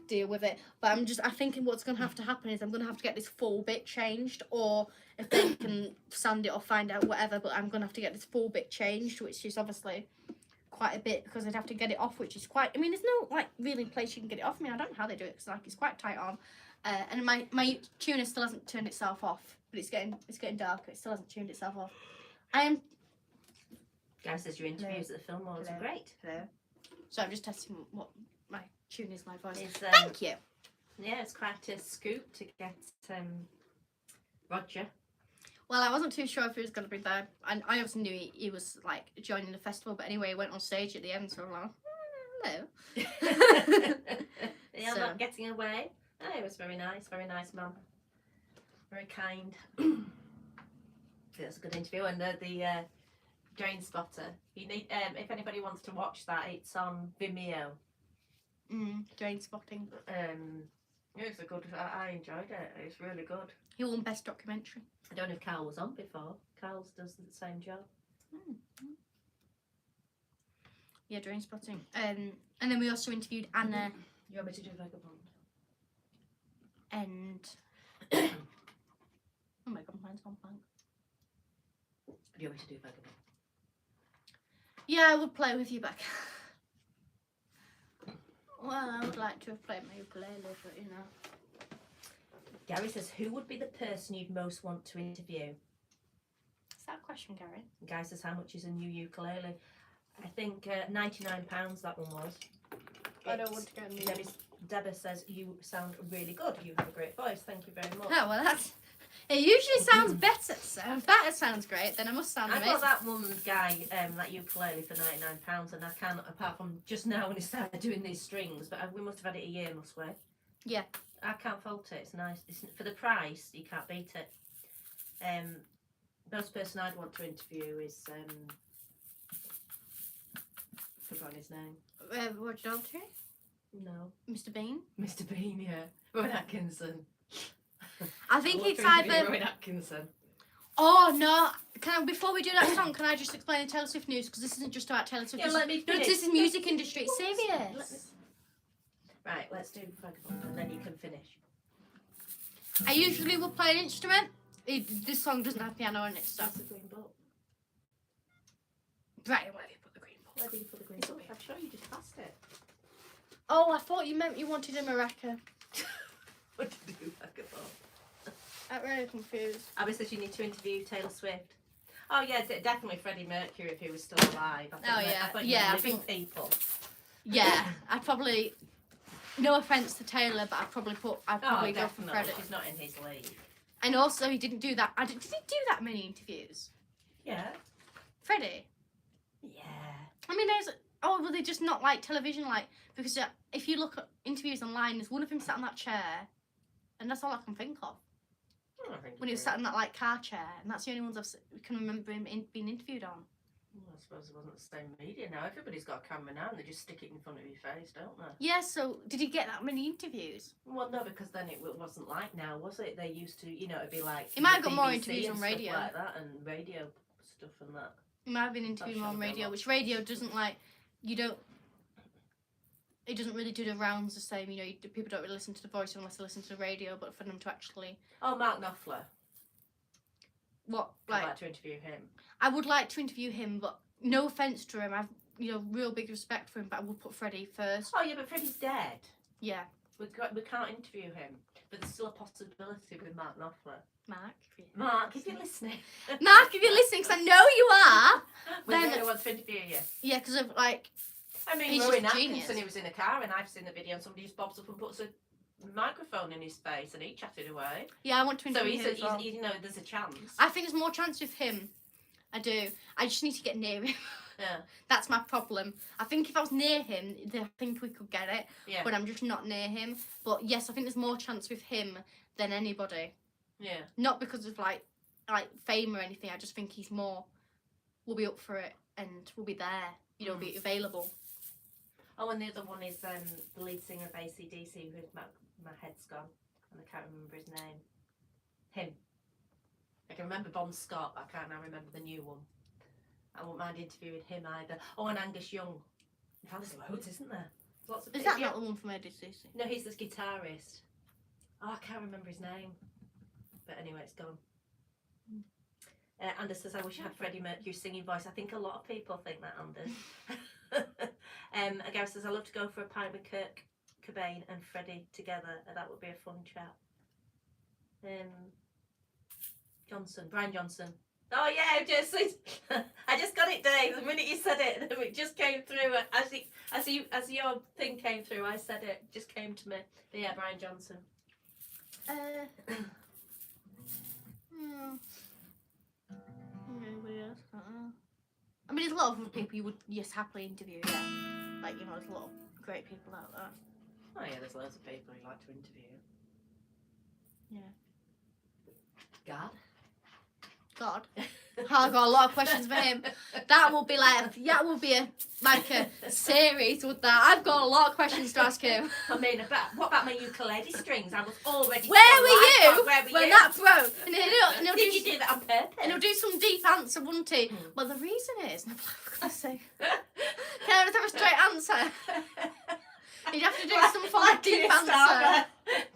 deal with it. But I'm thinking what's going to have to happen is I'm going to have to get this full bit changed, or if they can sand it or find out whatever, but I'm going to have to get this full bit changed, which is obviously quite a bit because I'd have to get it off, which is quite, I mean, there's no really place you can get it off. I mean, I don't know how they do it because it's quite tight on, and my tuner still hasn't turned itself off, but it's getting darker. It still hasn't tuned itself off. Guys says your interviews at the film awards are great. Hello. So I'm just testing what my tune is, my voice. Thank you. Yeah, it's quite a scoop to get Roger. Well, I wasn't too sure if he was going to be there, and I obviously knew he was joining the festival. But anyway, he went on stage at the end, so I'm like, hello. Yeah, so. Not getting away. Oh, it was very nice man, very kind. That's a good interview, and the Drain Spotter. You need if anybody wants to watch that, it's on Vimeo. Drain Spotting. It's a good. I enjoyed it. It's really good. He won Best Documentary. I don't know if Carl was on before. Carl does the same job. Yeah, Train Spotting. And then we also interviewed Anna You want me to do Vagabond? and... oh my god, mine's gone blank. You want me to do Vagabond? Yeah, I would play with you, Becca. Well, I would like to have played my ukulele, but you know. Gary says, who would be the person you'd most want to interview? Is that a question, Gary? The guy says, how much is a new ukulele? I think £99 that one was. I don't want to go new. Deborah says, you sound really good. You have a great voice. Thank you very much. Oh, well, that's... It usually sounds better, so if that sounds great, then I must sound I amazing. got that one guy, that ukulele for £99, and I can't, apart from just now when he started doing these strings, but we must have had it a year, must we? Yeah. I can't fault it. It's nice. For the price, you can't beat it. Most person I'd want to interview is forgotten his name. Roger Daltrey? No. Mr. Bean? Mr. Bean, yeah. Rowan Atkinson. I think it's Rowan either... Atkinson. Oh, no. Before we do that song, can I just explain the Taylor Swift news? Because this isn't just about Taylor Swift. Yeah, let me No, finish. this is music industry. It's serious. Right, let's do Vagabond and then you can finish. I usually will play an instrument. This song doesn't have piano in it, so... That's the green book. Right, where do you put the green book? Where did you put the green book? I'm sure you just passed it. Oh, I thought you meant you wanted a maraca. What to do Vagabond? I'm really confused. Abby says you need to interview Taylor Swift. Oh yeah, definitely Freddie Mercury if he was still alive. I think people. Yeah, I'd probably... No offence to Taylor, but I'd probably go for Freddie. She's not in his league. And also, he didn't do that. Did he do that many interviews? Yeah. Freddie? Yeah. I mean, were they just not like television? Like, because if you look at interviews online, there's one of him sat in that chair, and that's all I can think of. When he was sat in that like car chair, and that's the only ones I can remember him being interviewed on. Well, I suppose it wasn't the same media now. Everybody's got a camera now and they just stick it in front of your face, don't they? Yeah, so did he get that many interviews? Well, no, because then it wasn't like now, was it? They used to, it'd be like... He might have got more BBC interviews on and radio. Stuff like that, and radio stuff and that. He might have been interviewed more on radio, which radio doesn't like... It doesn't really do the rounds the same, people don't really listen to the voice unless they listen to the radio, but for them to actually... Oh, Mark Knopfler. What? I'd like to interview him. I would like to interview him, but no offence to him, I've real big respect for him, but I would put Freddie first. Oh yeah, but Freddie's dead. Yeah. We can't interview him, but there's still a possibility with Mark Knopfler. Mark, if you're listening. Mark, if you're listening, because I know you are. We really want to interview you. Yeah, because of like... I mean, he's Rowan just Atkinson, genius. he was in a car and I've seen the video and somebody just bobs up and puts a microphone in his face and he chatted away. Yeah, I want to So interview him as well. there's a chance. I think there's more chance with him. I do. I just need to get near him. Yeah. That's my problem. I think if I was near him, I think we could get it. Yeah. But I'm just not near him. But yes, I think there's more chance with him than anybody. Yeah. Not because of like fame or anything. I just think he's more... We'll be up for it and we'll be there. Be available. Oh, and the other one is the lead singer of AC/DC, who's my head's gone, and I can't remember his name. Him. I can remember Bon Scott, but I can't now remember the new one. I won't mind interviewing him either. Oh, and Angus Young. In fact, there's loads, isn't there? Lots of Is that not the one from AC/DC? No, he's this guitarist. Oh, I can't remember his name. But anyway, it's gone. Anders says, I wish I had Freddie Mercury's singing voice. I think a lot of people think that, Anders. Again says, I love to go for a pint with Kurt Cobain and Freddie together. That would be a fun chat. Brian Johnson. Oh yeah, I just got it, Dave. The minute you said it, it just came through. As your thing came through, I said it. Just came to me. But yeah, Brian Johnson. Anybody else? I mean, there's a lot of other people you would happily interview. Yeah, like there's a lot of great people out there. Oh yeah, there's loads of people you'd like to interview. Yeah. God. I've got a lot of questions for him. That will be a series with that. I've got a lot of questions to ask him. I mean, what about my ukulele strings? I was already. Where were you when that broke? And did you do that on purpose? And he'll do some deep answer, wouldn't he? Well, the reason is, for God's sake. Can I have a straight answer. You'd have to do some form of deep Keir answer. Starmer.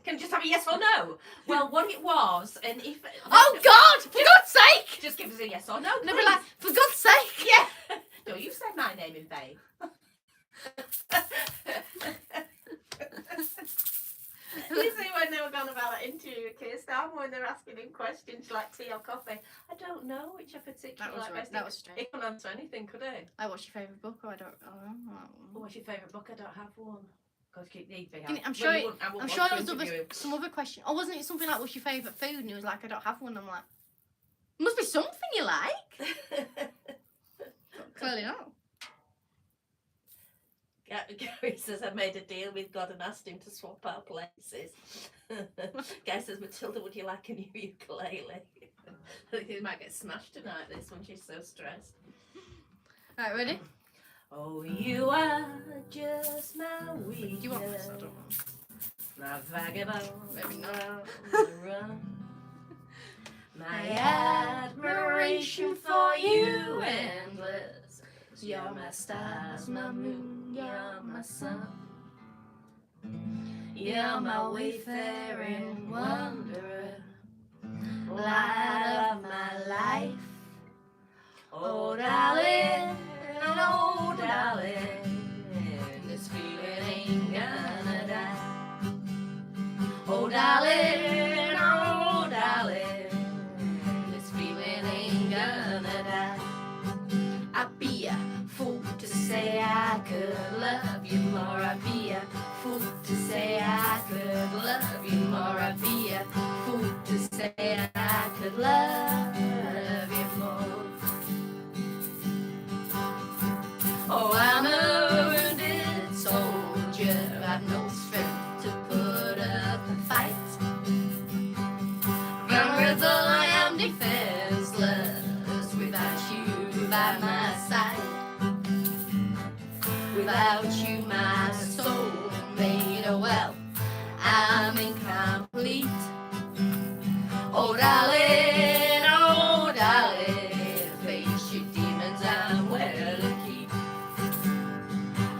Can just have a yes or no. Well, what it was, and if Oh God! For God's sake! just give us a yes or no. And they'll be like, for God's sake! yeah. No, you said my name in vain. You see when they were going about that interview with Keir Starmer when they were asking him questions like tea or coffee? I don't know which I particularly like best. That was strange. He couldn't answer anything, could he? Like, what's your favourite book? Or I don't know. What's your favourite book? I don't have one. God, keep need be. I'm sure there was some other question. Or wasn't it something like, what's your favourite food? And he was like, I don't have one. I'm like, must be something you like. But clearly not. Gary says, I made a deal with God and asked him to swap our places. Guy says, Matilda, would you like a new ukulele? I think he might get smashed tonight, this one. She's so stressed. Right, ready? Oh, you are just my weakness. Do you want this? I don't know. My vagabond. Maybe not. on the run. My admiration for you endless. You're my stars, my moon, you're my sun. You're my wayfaring wanderer, light of my life. Oh darling, oh darling, this feeling ain't gonna die. Oh darling, oh darling, this feeling ain't gonna die. I'd be a fool to say I could love you more. I'd be a fool to say I could love you more. I'd be a fool to say I could love you more. Oh, I'm a wounded soldier. I've no strength to put up a fight. Vulnerable, I am defenseless without you by my side. Without you, my soul made a well. I'm incomplete. Oh, darling, face your demons. I'm well to keep.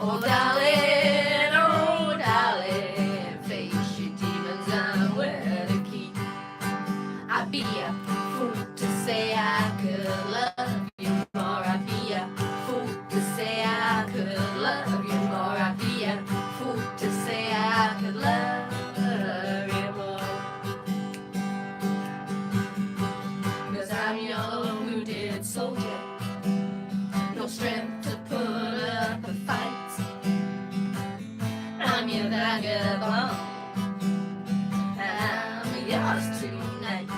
Oh, darling, face your demons. I'm well to keep. I'd be a fool to say I could love you more. I'd be a fool to say I could love you more. I'd be a fool to say I could love you more. 'Cause I'm your wounded soldier, no strength to put up a fight. I'm your vagabond, and I'm yours tonight.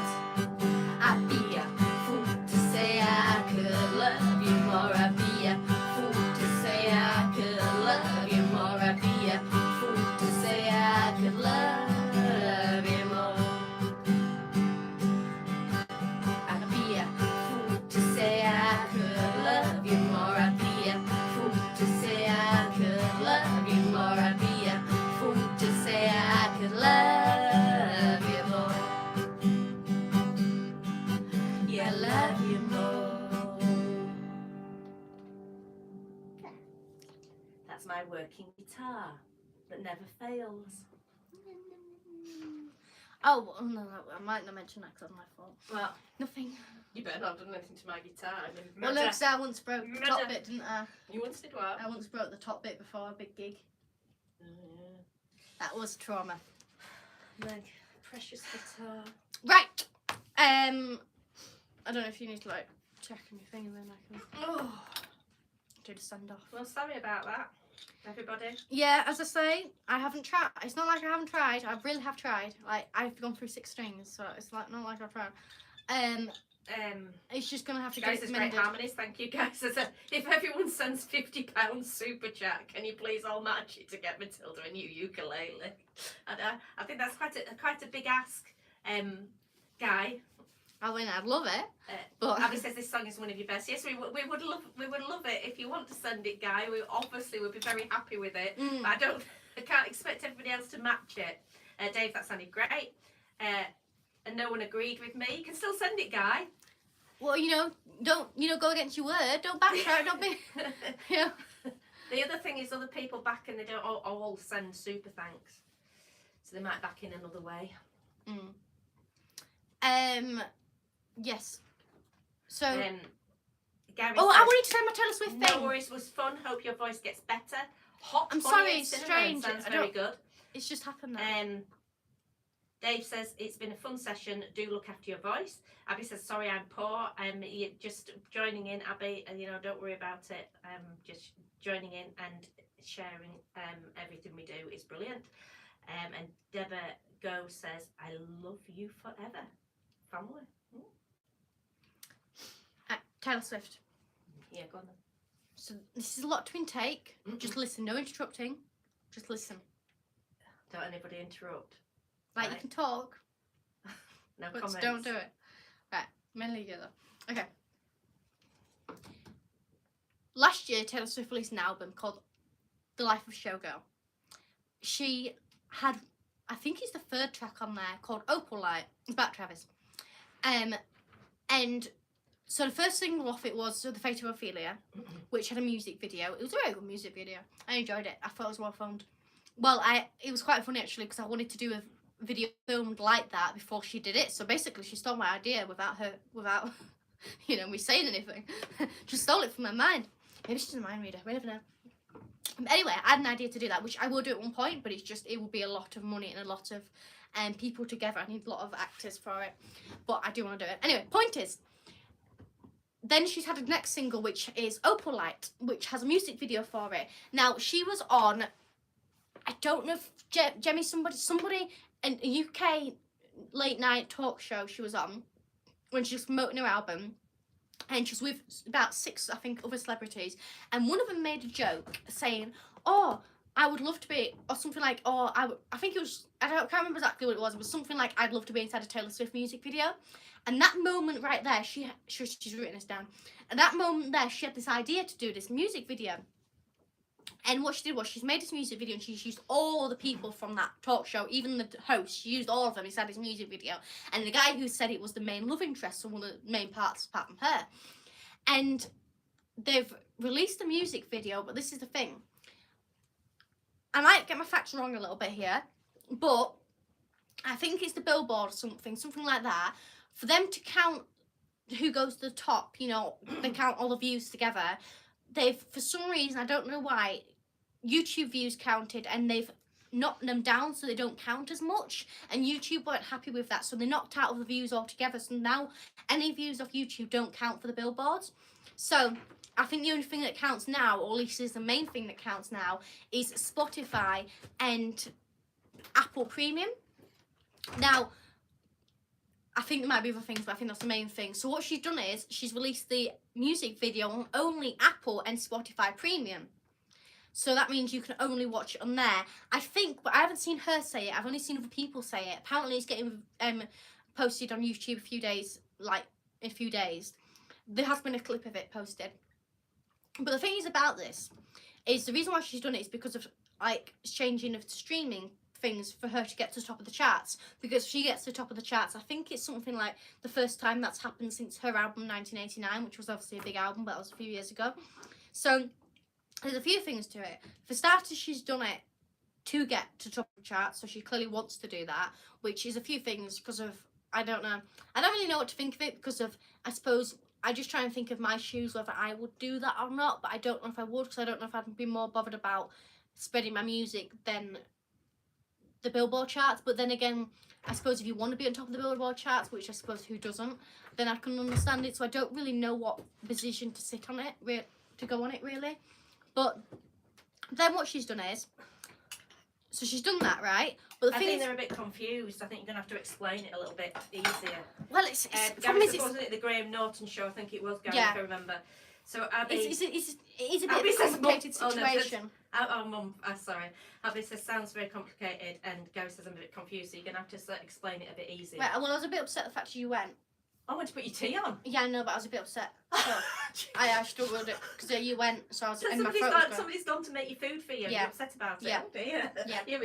I'd be a fool to say I could love you more. I'd be a fool to say I could love you more. I'd be a fool to say I could love you more. I'd be a fool to say I could love you more. I'd be a fool to say I could love you more. I'd be a fool to say I could love you more. Yeah, love you more. That's my working guitar that never fails. Oh, no, I might not mention that because that's my fault. Well, Nothing. you better not have done anything to my guitar. Well, no, because I once broke the top bit, didn't I? You once did what? I once broke the top bit before a big gig. Yeah. That was trauma. My precious guitar. Right. I don't know if you need to like check on your thing and then I can Oh, do the send off. well, sorry about that, everybody. Yeah, as I say, I haven't tried. It's not like I haven't tried. I really have tried. Like I've gone through 6 strings, so it's like not like I've tried. It's just gonna have to Guys, get there's great mended. harmonies. Thank you, guys. If everyone sends £50 super chat, can you please all match it to get Matilda a new ukulele? And I think that's quite a big ask, Guy. I mean, I'd love it, but Abby says this song is one of your best. Yes, we would love it if you want to send it, Guy. We obviously would be very happy with it. But I can't expect everybody else to match it. Dave, that sounded great. And no one agreed with me. You can still send it, Guy. well, don't go against your word. Don't backtrack. Don't be, you know. The other thing is other people back and they don't all send super thanks. So they might back in another way. Yes. So. Gary I says, wanted to say my Taylor Swift thing. No worries, was fun. Hope your voice gets better. Hot. I'm funny, sorry, and it's cinnamon strange. Sounds very good. It's just happened now. Dave says it's been a fun session. Do look after your voice. Abby says sorry I'm poor. You're just joining in, Abby, and don't worry about it. Just joining in and sharing everything we do is brilliant. And Deborah Go says I love you forever, family. Taylor Swift. Yeah, go on then. So this is a lot to intake. Just listen, no interrupting. Just listen. Don't anybody interrupt. Like, you can talk. No but comments. Don't do it. Right, mainly together. Okay. Last year, Taylor Swift released an album called The Life of Showgirl. She had, I think it's the third track on there, called Opal Light. It's about Travis. And so the first single off it was The Fate of Ophelia, which had a music video. It was a very good music video. I enjoyed it. I thought it was well filmed. Well, it was quite funny actually because I wanted to do a video filmed like that before she did it. So basically, she stole my idea without me saying anything. Just stole it from my mind. Maybe she's a mind reader. We never know. But anyway, I had an idea to do that, which I will do at one point. But it will be a lot of money and a lot of people together. I need a lot of actors for it. But I do want to do it. Anyway, point is. Then she's had a next single, which is Opal Light, which has a music video for it. Now, she was on, I don't know if Jemmy, somebody in a UK late night talk show she was on when she was promoting her album. And she was with about 6, I think, other celebrities. And one of them made a joke saying, oh, I would love to be, or something like, I think it was, I can't remember exactly what it was. It was something like, I'd love to be inside a Taylor Swift music video. And that moment right there, she's written this down. And that moment there, she had this idea to do this music video. And what she did was she's made this music video and she's used all the people from that talk show, even the host. She used all of them inside this music video. And the guy who said it was the main love interest, so one of the main parts apart from her. And they've released the music video, but this is the thing. I might get my facts wrong a little bit here, but I think it's the Billboard or something like that. For them to count who goes to the top, they count all the views together. They've, for some reason, I don't know why, YouTube views counted and they've knocked them down so they don't count as much. And YouTube weren't happy with that, so they knocked out all the views altogether. So now any views off YouTube don't count for the billboards. So I think the only thing that counts now, or at least is the main thing that counts now, is Spotify and Apple Premium. Now, I think there might be other things, but I think that's the main thing. So what she's done is she's released the music video on only Apple and Spotify Premium. So that means you can only watch it on there. I think, but I haven't seen her say it. I've only seen other people say it. Apparently it's getting posted on YouTube in a few days. There has been a clip of it posted. But the thing is about this is the reason why she's done it is because of changing of streaming things for her to get to the top of the charts, because if she gets to the top of the charts, I think it's something like the first time that's happened since her album 1989, which was obviously a big album, but that was a few years ago. So there's a few things to it. For starters, she's done it to get to the top of the charts, so she clearly wants to do that, which is a few things because of, I don't really know what to think of it, because of, I suppose, I just try and think of my shoes, whether I would do that or not, but I don't know if I would, because I don't know if I'd be more bothered about spreading my music than the Billboard charts. But then again, I suppose if you want to be on top of the Billboard charts, which I suppose who doesn't, then I can understand it. So I don't really know what position to sit on it, to go on it really. But then what she's done is, so she's done that, right? But the I thing think is, they're a bit confused. I think you're going to have to explain it a little bit easier. well, it's Gary said, wasn't it the Graham Norton show? I think it was, Gary, if I remember. So Abby... It is a bit of a complicated situation. Mum, sorry. Abby says, sounds very complicated, and Gary says I'm a bit confused, so you're going to have to explain it a bit easier. Right, well, I was a bit upset the fact you went. I went to put your tea on. Yeah, I know, but I was a bit upset. So I struggled it because you went, so I was. So and somebody's gone to make you food for you. Yeah. You're upset about it. Yeah. Oh dear. Yeah. You're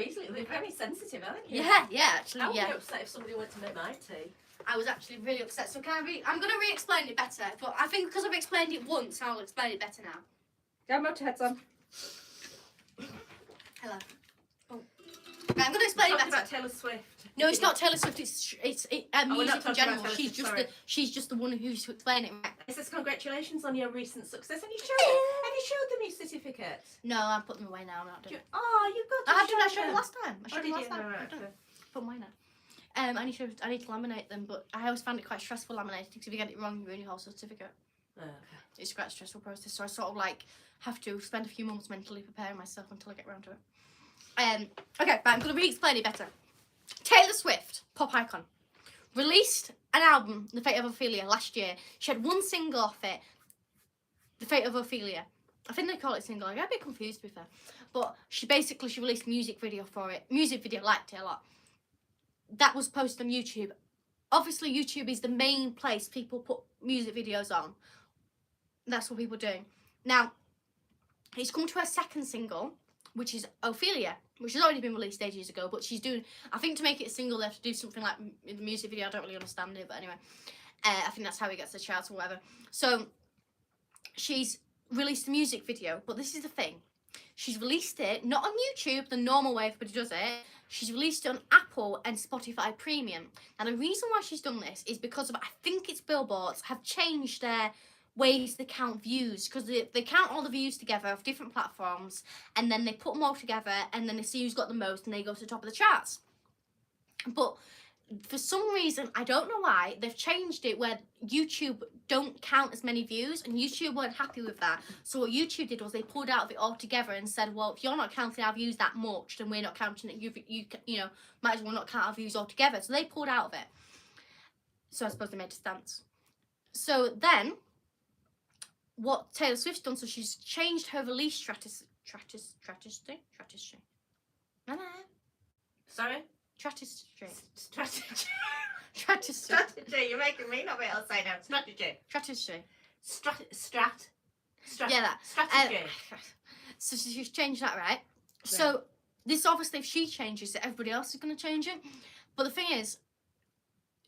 very sensitive, aren't you? Yeah, actually, I would yeah. be upset if somebody went to make my tea. I was actually really upset. So I'm going to re-explain it better, but I think because I've explained it once, I'll explain it better now. Get my heads on. Hello. Oh. Right, I'm going to explain it better. About Taylor Swift. No, it's not Taylor Swift. It's music in general. She's just the one who's explaining it. Right. It says congratulations on your recent success. Have you showed them your certificates? No, I put them away now. I'm not doing. You've got to I showed them last time. I showed them last time. Right, okay. Put them away now. I need to laminate them, but I always found it quite stressful laminating because if you get it wrong, you ruin your whole certificate. Okay. It's quite a stressful process, so I sort of like have to spend a few months mentally preparing myself until I get around to it. Okay, but I'm going to re-explain it better. Taylor Swift, pop icon, released an album, The Fate of Ophelia, last year. She had one single off it, The Fate of Ophelia. I think they call it single. I get a bit confused, to be fair. But she released a music video for it. Music video, liked it a lot. That was posted on YouTube. Obviously, YouTube is the main place people put music videos on. That's what people do. Now, it's come to her second single, which is Ophelia, which has already been released ages ago, but she's doing, I think to make it a single, they have to do something like in the music video. I don't really understand it, but anyway, I think that's how he gets the charts or whatever. So, she's released a music video, but this is the thing. She's released it, not on YouTube, the normal way everybody does it. She's released it on Apple and Spotify Premium. Now, the reason why she's done this is because of, I think it's billboards, have changed their ways they count views, because they count all the views together of different platforms, and then they put them all together, and then they see who's got the most, and they go to the top of the charts. But for some reason, I don't know why, they've changed it where YouTube don't count as many views, and YouTube weren't happy with that. So what YouTube did was they pulled out of it altogether and said, well, if you're not counting our views that much, then we're not counting it. You know, might as well not count our views altogether. So they pulled out of it. So I suppose they made a stance. So then, what Taylor Swift's done, so she's changed her release strategy. Sorry? Strategy. You're making me not be able to say now. Strategy. Yeah, that. Strategy. So she's changed that, right? So this obviously, if she changes it, everybody else is going to change it. But the thing is,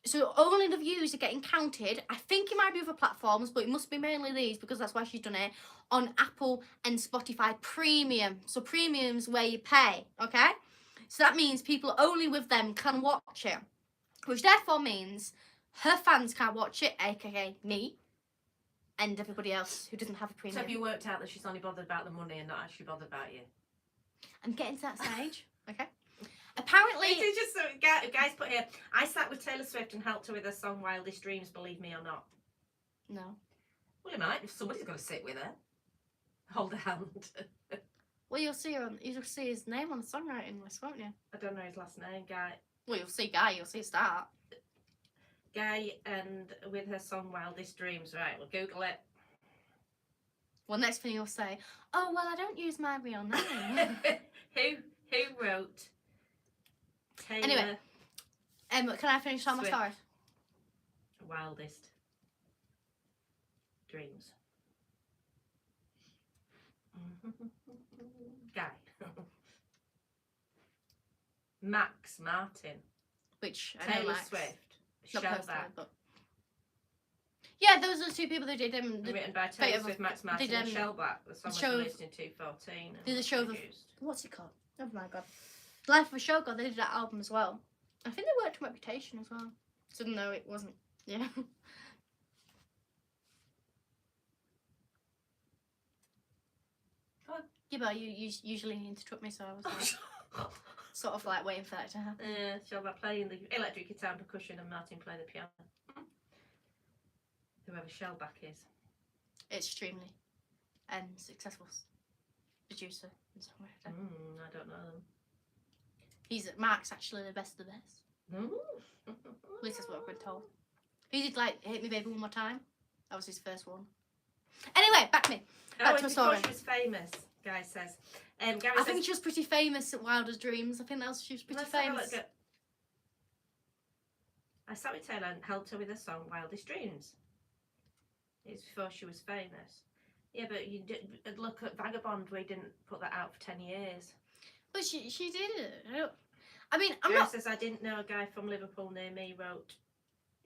so only the views are getting counted. I think it might be other platforms, but it must be mainly these because that's why she's done it on Apple and Spotify Premium. So Premium's where you pay, okay? So that means people only with them can watch it, which therefore means her fans can't watch it, aka me, and everybody else who doesn't have a premium. So have you worked out that she's only bothered about the money and not actually bothered about you? I'm getting to that stage, okay? Apparently, it's just guys put here. I sat with Taylor Swift and helped her with her song "Wildest Dreams." Believe me or not? No. Well, you might if somebody's got to sit with her, hold her hand. Well, you'll see his name on the songwriting list, won't you? I don't know his last name, Guy. Well, you'll see Guy. You'll see start. Guy and with her song "Wildest Dreams." Right, we'll Google it. Well, next thing you'll say, "Oh, well, I don't use my real name." Who wrote? Taylor anyway, can I finish on my story? Wildest Dreams. Guy. Max Martin. Which I know Taylor Max. Swift. Not Shellback. personally, but yeah, those are the two people that did Written by Taylor Swift, Max Martin, and Shellback. The song was released in 2014. Did the show of what's it called? Oh my god, Life of a Showgirl. They did that album as well. I think they worked on Reputation as well. So no, it wasn't. Yeah. Yeah, but you usually interrupt me, so I was like, sort of like waiting for that to happen. Yeah, Shellback playing the electric guitar and percussion, and Martin playing the piano. Whoever Shellback is. Extremely successful producer and songwriter. I don't know them. Mark's actually the best of the best. Mm. At least that's what I've been told. He did like Hit Me Baby One More Time. That was his first one. Anyway, back to me. Back to my story. She was famous, Guy says. I think she was pretty famous at Wildest Dreams. I think she was pretty famous. I sat with Taylor and helped her with her song Wildest Dreams. It's before she was famous. Yeah, but you did look at Vagabond. We didn't put that out for 10 years. But she did it. I mean, Says I didn't know a guy from Liverpool near me wrote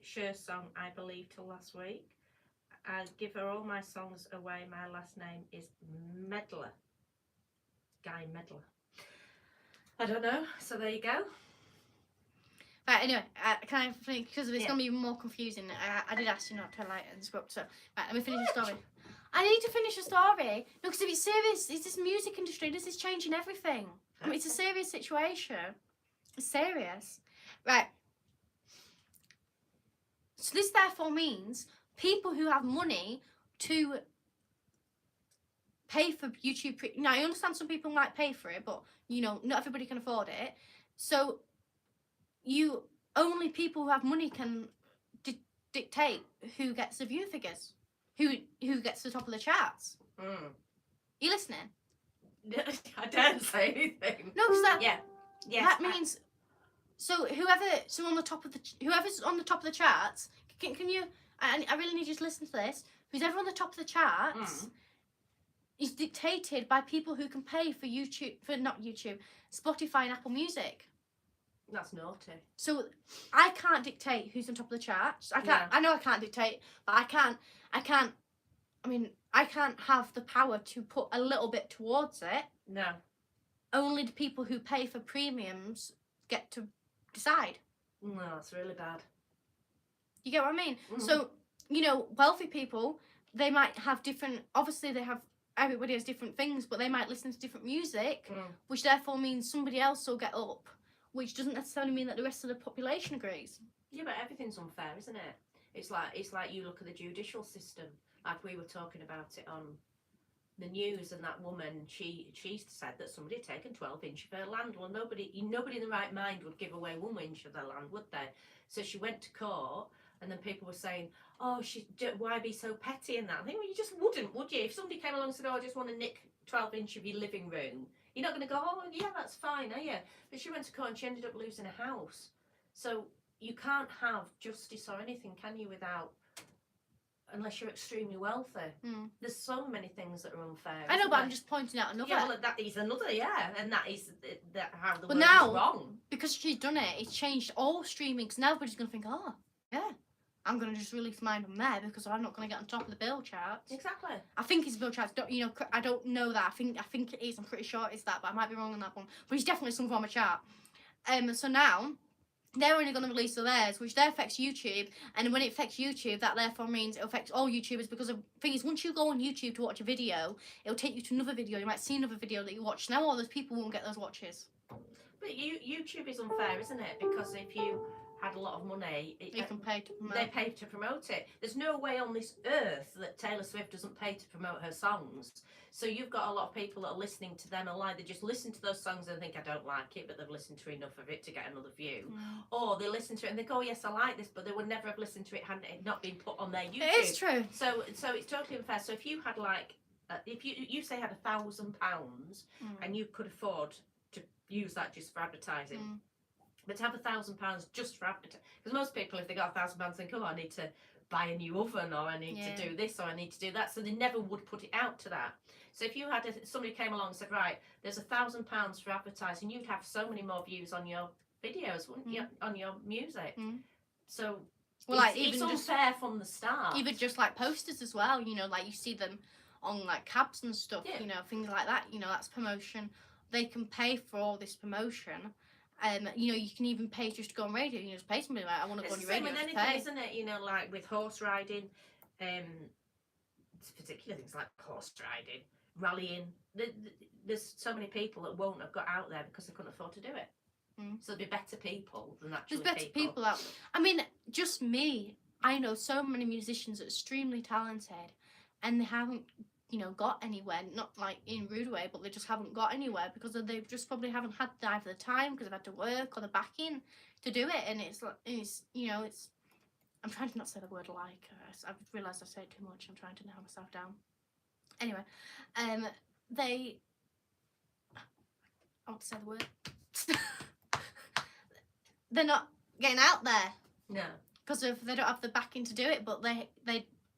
Cher's song I Believe till last week. I give her all my songs away. My last name is Medler. Guy Medler. I don't know. So there you go. Right, anyway, can I finish? Because it's Yeah. going to be more confusing. I did ask you not to like interrupt, so right, let me finish the story. I need to finish the story. No, because if it's serious, it's this music industry. This is changing everything. I mean, it's a serious situation. It's serious. Right. So this therefore means people who have money to pay for YouTube. Now, I understand some people might pay for it, but, you know, not everybody can afford it. So only people who have money can dictate who gets the view figures, who gets the top of the charts. You listening? I don't say anything. No, because that means whoever's on the top of the charts. Can you? I really need you to listen to this. Who's ever on the top of the charts is dictated by people who can pay for Spotify and Apple Music. That's naughty. So I can't dictate who's on top of the charts. I can't. Yeah. I know I can't dictate, but I can't. I mean, I can't have the power to put a little bit towards it. No. Only the people who pay for premiums get to decide. No, that's really bad. You get what I mean? Mm-hmm. So, you know, wealthy people, they might have different. Obviously, everybody has different things, but they might listen to different music, which therefore means somebody else will get up. Which doesn't necessarily mean that the rest of the population agrees. Yeah, but everything's unfair, isn't it? It's like you look at the judicial system, like we were talking about it on the news, and that woman, she said that somebody had taken 12 inches of her land. Well, nobody in the right mind would give away 1 inch of their land, would they? So she went to court, and then people were saying, "Oh, why be so petty?" And that. I think, well, you just wouldn't, would you? If somebody came along and said, "Oh, I just want to nick 12 inches of your living room," you're not going to go, "Oh, yeah, that's fine, are you?" But she went to court and she ended up losing a house. So you can't have justice or anything, can you, unless you're extremely wealthy. There's so many things that are unfair. I know, but I'm just pointing out another. Yeah, well, that is another, and that is how the world now, is wrong. Because she's done it, it's changed all streaming, because now everybody's going to think, oh, yeah, I'm going to just release mine on there because I'm not going to get on top of the bill charts. Exactly. I think it's bill charts. I don't know that. I think it is. I'm pretty sure it's that, but I might be wrong on that one. But it's definitely some form of chart. So now they're only going to release theirs, which then affects YouTube. And when it affects YouTube, that therefore means it affects all YouTubers, because the thing is, once you go on YouTube to watch a video, it'll take you to another video. You might see another video that you watch. Now all those people won't get those watches. But YouTube is unfair, isn't it? Because if you had a lot of money, you can pay to promote. They pay to promote it. There's no way on this earth that Taylor Swift doesn't pay to promote her songs. So you've got a lot of people that are listening to them online. They just listen to those songs and think, I don't like it, but they've listened to enough of it to get another view. Or they listen to it and think, oh yes, I like this, but they would never have listened to it had it not been put on their YouTube. It is true. So it's totally unfair. So if you had if you say had £1,000 and you could afford to use that just for advertising. But to have £1,000 just for advertising, because most people, if they got £1,000, think, oh, I need to buy a new oven, or I need to do this, or I need to do that. So they never would put it out to that. So if you had somebody came along and said, right, there's £1,000 for advertising, you'd have so many more views on your videos, wouldn't you? On your music. So it's unfair from the start. Even just like posters as well, you know, like you see them on like cabs and stuff, you know, things like that. You know, that's promotion. They can pay for all this promotion. You know, you can even pay just to go on radio. You just pay somebody like, I want to go on your radio. It's the same with anything, isn't it? You know, like with horse riding, particular things like horse riding, rallying. There's so many people that won't have got out there because they couldn't afford to do it. So there'd be better people than actually There's better people out. I mean, just me. I know so many musicians that are extremely talented, and they haven't, you know, got anywhere. Not like in a rude way, but they just haven't got anywhere because they just probably haven't had either the time, because they've had to work, or the backing to do it. And it's you know, it's. I'm trying to not say the word like. I've realised I say it too much. I'm trying to narrow myself down. Anyway, I want to say the word. They're not getting out there. No. Because if they don't have the backing to do it, but they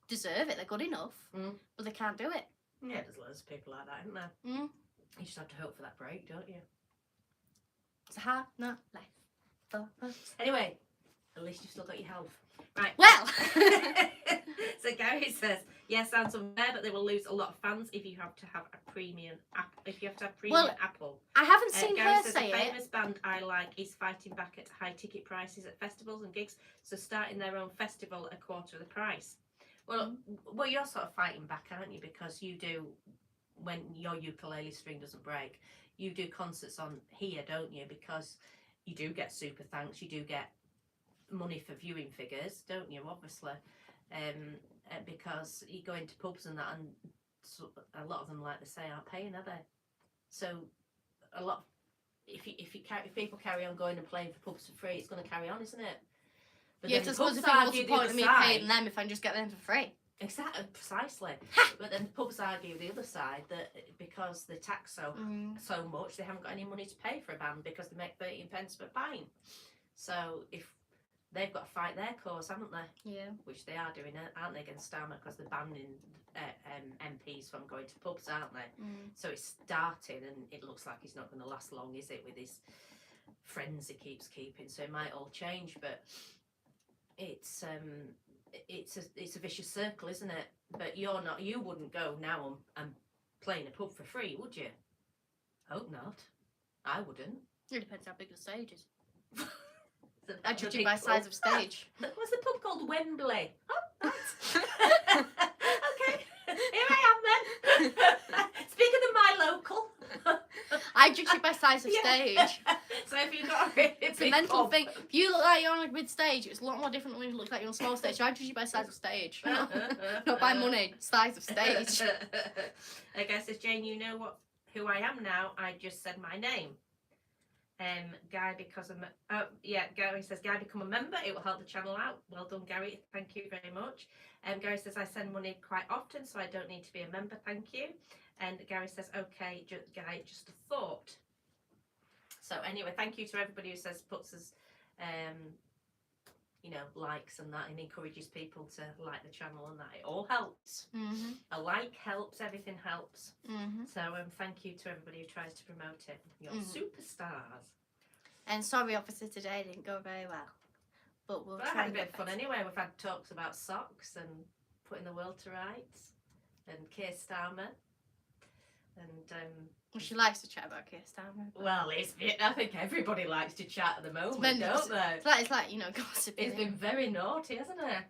deserve it. They're good enough, but they can't do it. Yeah, there's loads of people like that, isn't there? You just have to hope for that break, don't you? It's a hard, not life for us. Anyway, At least you've still got your health. Right. Well. So Gary says, yeah, sounds unfair, but they will lose a lot of fans if you have to have a premium Apple. I haven't seen Gary her says, say a it. famous band I like is fighting back at high ticket prices at festivals and gigs, so starting their own festival at a quarter of the price. Well, you're sort of fighting back, aren't you? Because you do, when your ukulele string doesn't break, you do concerts on here, don't you? Because you do get super thanks, you do get money for viewing figures, don't you? Obviously, because you go into pubs and that, and so a lot of them, like they say, aren't paying, are they? So a lot. If people carry on going and playing for pubs for free, it's going to carry on, isn't it? But Yeah, because what's the point of me paying them if I can just get them for free? Exactly, precisely. But then the pubs argue the other side that because they tax so much, they haven't got any money to pay for a band because they make 13 pence per pint. So if they've got to fight their cause, haven't they? Yeah. Which they are doing, aren't they, against Starmer, because they're banning MPs from going to pubs, aren't they? So it's starting, and it looks like it's not going to last long, is it, with his friends he keeps keeping? So it might all change, but it's a vicious circle, isn't it? But you wouldn't go now and play in a pub for free, would you? Hope not. I wouldn't. It depends how big the stage is. I judge you by size of stage. What's the pub called? Wembley. Oh, right. Okay, here I am then. Speaking of my local. I judge you by size of stage. So if you've got a really it's a mental thing. If you look like you're on a big stage, it's a lot more different than when you look like you're on a small stage. So I judge you by size of stage. Not by money, size of stage. I guess as Jane, you know who I am now. I just said my name. Guy, because Gary says, Guy, become a member. It will help the channel out. Well done, Gary. Thank you very much. Gary says, I send money quite often, so I don't need to be a member. Thank you. And Gary says, okay, Guy, just a thought. So anyway, thank you to everybody who puts us, likes and that, and encourages people to like the channel and that. It all helps. A like helps. Everything helps. So thank you to everybody who tries to promote it. You're superstars. And sorry, obviously today didn't go very well, but we'll try. I had a bit of fun anyway. We've had talks about socks and putting the world to rights, and Keir Starmer, and well, she likes to chat about Keir Starmer. Well, I think everybody likes to chat at the moment, don't they? It's like gossiping. It's been very naughty, hasn't it?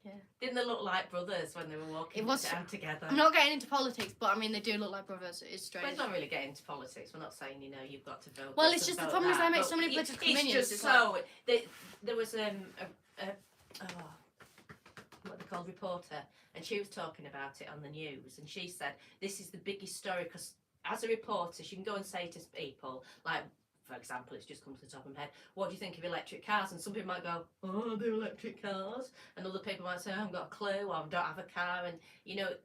Yeah. Didn't they look like brothers when they were walking down together? I'm not getting into politics, but I mean they do look like brothers. It's strange. Well, it's not really getting into politics. We're not saying you've got to vote. Well, it's just the problem is I make so many political opinions. It's just so there was what they called reporter, and she was talking about it on the news, and she said this is the biggest story because as a reporter, she can go and say to people like, for example, it's just come to the top of my head, what do you think of electric cars? And some people might go, oh, they're electric cars. And other people might say, I haven't got a clue, or I don't have a car. And,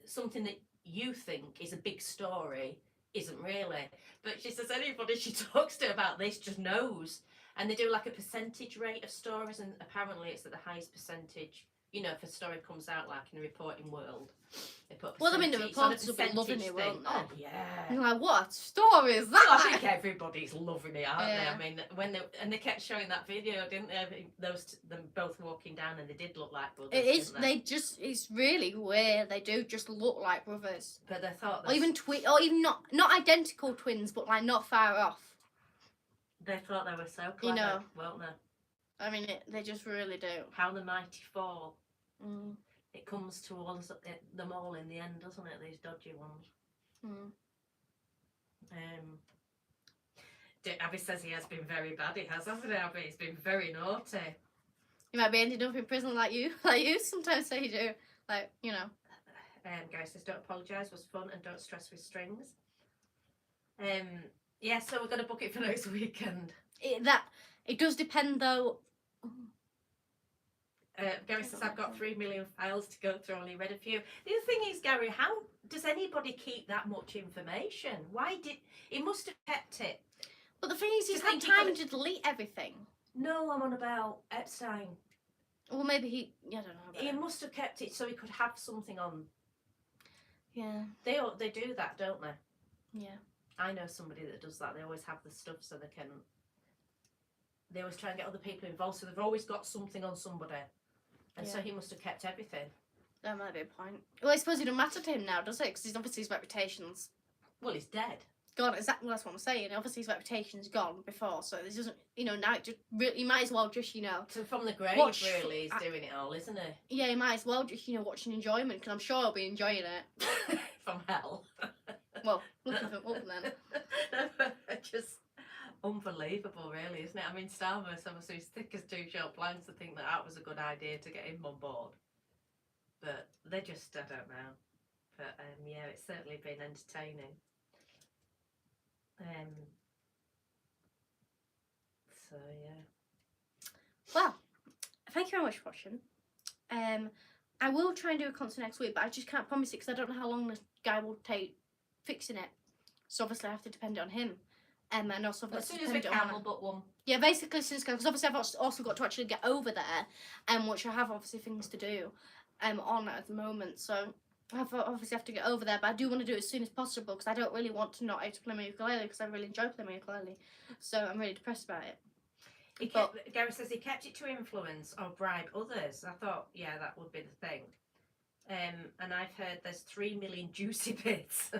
something that you think is a big story isn't really. But she says anybody she talks to about this just knows. And they do like a percentage rate of stories, and apparently it's at the highest percentage. If a story comes out like in the reporting world, they put the reporters will be loving it, won't they? Oh yeah. You're like, what story is that? Well, I think everybody's loving it, aren't they? I mean, they kept showing that video, didn't they? Them both walking down, and they did look like brothers. It is. It's really weird. They do just look like brothers. But they thought, or even not identical twins, but like not far off. They thought they were so clever, weren't they? I mean, they just really do. How the mighty fall. It comes to them all in the end, doesn't it? These dodgy ones. Abby says he has been very bad. He has, hasn't he, Abby? He's been very naughty. You might be ending up in prison like you. Like you sometimes say you do. Like, Gary says, don't apologise, was fun, and don't stress with strings. So we're going to book it for next weekend. It does depend, though. Gary says, I've got 3 million files to go through, only read a few. The other thing is, Gary, how does anybody keep that much information? He must have kept it. But the thing is, he's had time to delete everything. No, I'm on about Epstein. Well, maybe I don't know. He must have kept it so he could have something on. Yeah. They do that, don't they? Yeah. I know somebody that does that. They always have the stuff so they can they always try and get other people involved, so they've always got something on somebody. And so he must have kept everything. That might be a point. Well, I suppose it don't matter to him now, does it? Because obviously his reputation's Well, he's dead. gone. Exactly, that's what I'm saying. Obviously his reputation's gone before, so this doesn't, now it just really, you might as well just, So from the grave, really, he's doing it all, isn't he? Yeah, you might as well just, watch an enjoyment, because I'm sure he'll be enjoying it. From hell. Well, looking for up then. Just unbelievable, really, isn't it? I mean, Starmer's obviously as thick as two short planks to think that was a good idea to get him on board. But they just, I don't know. But yeah, it's certainly been entertaining. So yeah. Well, thank you very much for watching. I will try and do a concert next week, but I just can't promise it because I don't know how long this guy will take fixing it. So obviously I have to depend on him. And also I've got As to soon as we depend can, on we'll book one. Yeah, basically since because obviously I've also got to actually get over there, which I have obviously things to do, on at the moment. So I obviously have to get over there, but I do want to do it as soon as possible because I don't really want to not able to play my ukulele because I really enjoy playing my ukulele. So I'm really depressed about it. Gary says he kept it to influence or bribe others. I thought, yeah, that would be the thing. And I've heard there's 3 million juicy bits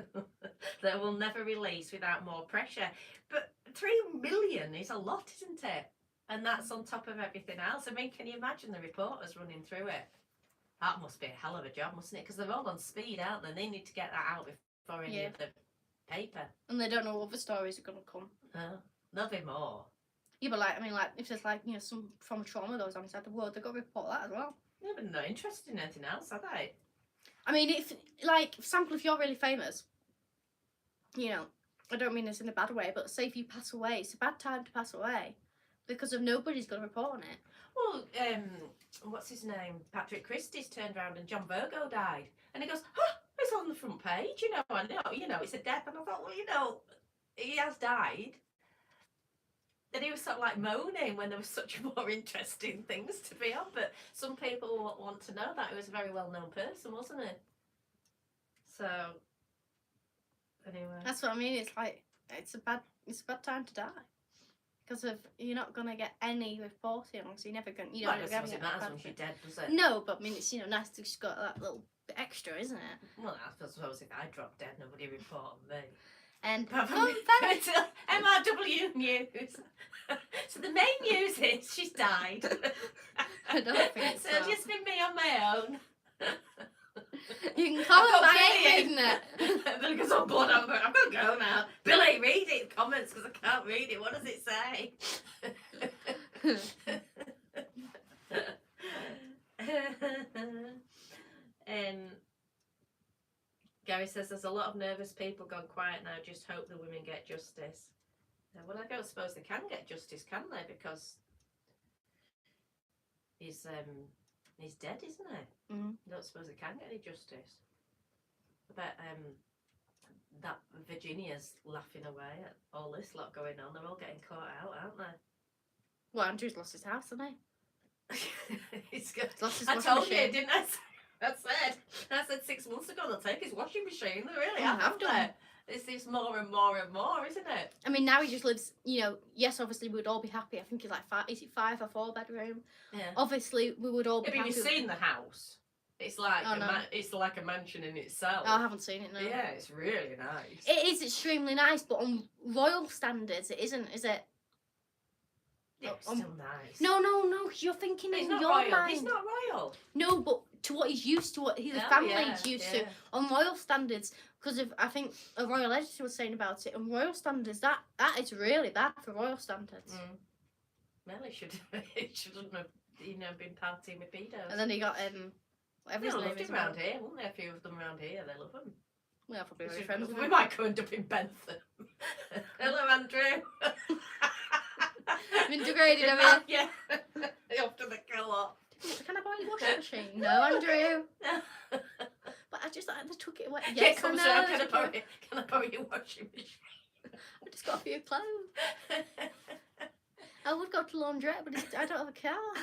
that will never release without more pressure. But 3 million is a lot, isn't it? And that's on top of everything else. I mean, can you imagine the reporters running through it? That must be a hell of a job, mustn't it? Because they're all on speed, aren't they? They need to get that out before any of the paper. And they don't know what other stories are going to come. There'll be more. Yeah, but if there's some from trauma goes on inside the world, they've got to report that as well. Yeah, but not interested in anything else, are they? I mean, if you're really famous, I don't mean this in a bad way, but say if you pass away, it's a bad time to pass away because of nobody's going to report on it. Well, what's his name? Patrick Christie's turned around and John Virgo died. And he goes, huh, it's on the front page, I know, it's a death. And I thought, well, he has died. And he was sort of like moaning when there was such more interesting things to be on. But some people want to know that he was a very well-known person, wasn't he? So, anyway. That's what I mean. It's a bad time to die. Because you're not going to get any reporting on, so you're never going to, Well, it doesn't matter when she's dead, does it? No, but I mean, it's, nice to just got that little bit extra, isn't it? Well, I suppose if I drop dead, nobody would report on me. And MRW news. So the main news is she's died. I don't think so. It'll just be me on my own. You can comment by reading it. Billy goes, oh God, I'm going to go now. Billy, read it in comments because I can't read it. What does it say? Gary says there's a lot of nervous people gone quiet now. Just hope the women get justice. Well, I don't suppose they can get justice, can they? Because he's dead, isn't he? Mm-hmm. I don't suppose they can get any justice. But that Virginia's laughing away at all this lot going on. They're all getting caught out, aren't they? Well, Andrew's lost his house, hasn't he? He's got, lost his I washing told machine. you, didn't I? I said 6 months ago they'll take his washing machine. They really have haven't done. they? It's this more and more and more, isn't it? I mean, now he just lives, yes, obviously we would all be happy. I think he's like 5 or 4 bedroom? Yeah. Obviously we would all be happy. Have you seen the house? It's like no. it's like a mansion in itself. Oh, I haven't seen it, no. Yeah, it's really nice. It is extremely nice, but on royal standards, it isn't, is it? Yeah, it's still nice. No, you're thinking in your royal. mind. He's not royal. No, but to what he's used to, what his family's used to, on royal standards, because I think a royal editor was saying about it, on royal standards, that is really bad for royal standards. Well, it shouldn't have, been partying with pedos. And then he got whatever his name is. Around here, wouldn't they? A few of them around here, they love them. We're probably very friends with We him. might go end up in Bentham. Hello, Andrew. Been degraded, have you? Yeah. After the kill-off. Can I borrow your washing machine? No, Andrew. But I just took it away. Yes, Can I borrow your washing machine? I just got a few clothes. I would go to laundrette, but I don't have a car.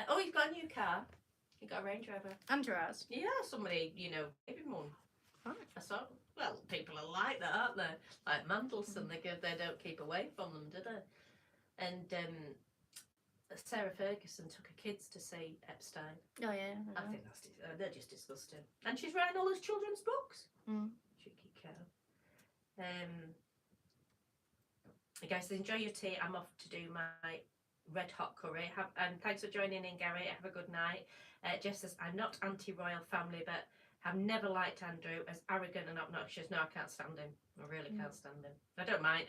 Oh, you've got a new car. You got a Range Rover. Andrew has. Yeah, somebody, gave him one. Right. I saw. Well, people are like that, aren't they? Like Mandelson, they don't keep away from them, do they? And Sarah Ferguson took her kids to see Epstein. Oh yeah. I think that's they're just disgusting. And she's writing all those children's books. Cheeky cow. Guys, enjoy your tea. I'm off to do my red hot curry. And thanks for joining in, Gary. Have a good night. Jess says, I'm not anti-royal family, but have never liked Andrew as arrogant and obnoxious. No, I can't stand him. I really can't stand him. I don't mind.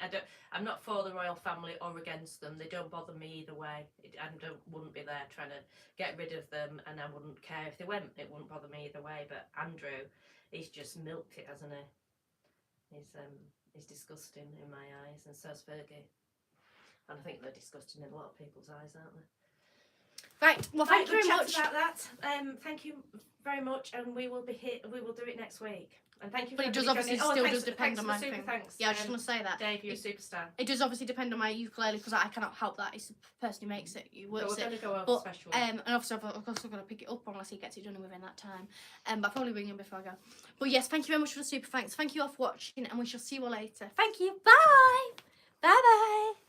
I'm not for the royal family or against them. They don't bother me either way. I wouldn't be there trying to get rid of them, and I wouldn't care if they went. It wouldn't bother me either way. But Andrew, he's just milked it, hasn't he? He's disgusting in my eyes, and so's Fergie. And I think they're disgusting in a lot of people's eyes, aren't they? Right. Well, thank you very much about that. Thank you very much, and we will be here. We will do it next week. And thank you. But for it does everybody obviously joining. still does depend on my thing. Thanks. Yeah, I was just gonna say that. Dave, you're a superstar. It does obviously depend on my ukulele because I cannot help that. It's the person who makes it, who But works we're going it. to go over But special. and obviously I've also got to pick it up unless he gets it done within that time. But I'll probably ring him before I go. But yes, thank you very much for the super thanks. Thank you all for watching, and we shall see you all later. Thank you. Bye. Bye bye.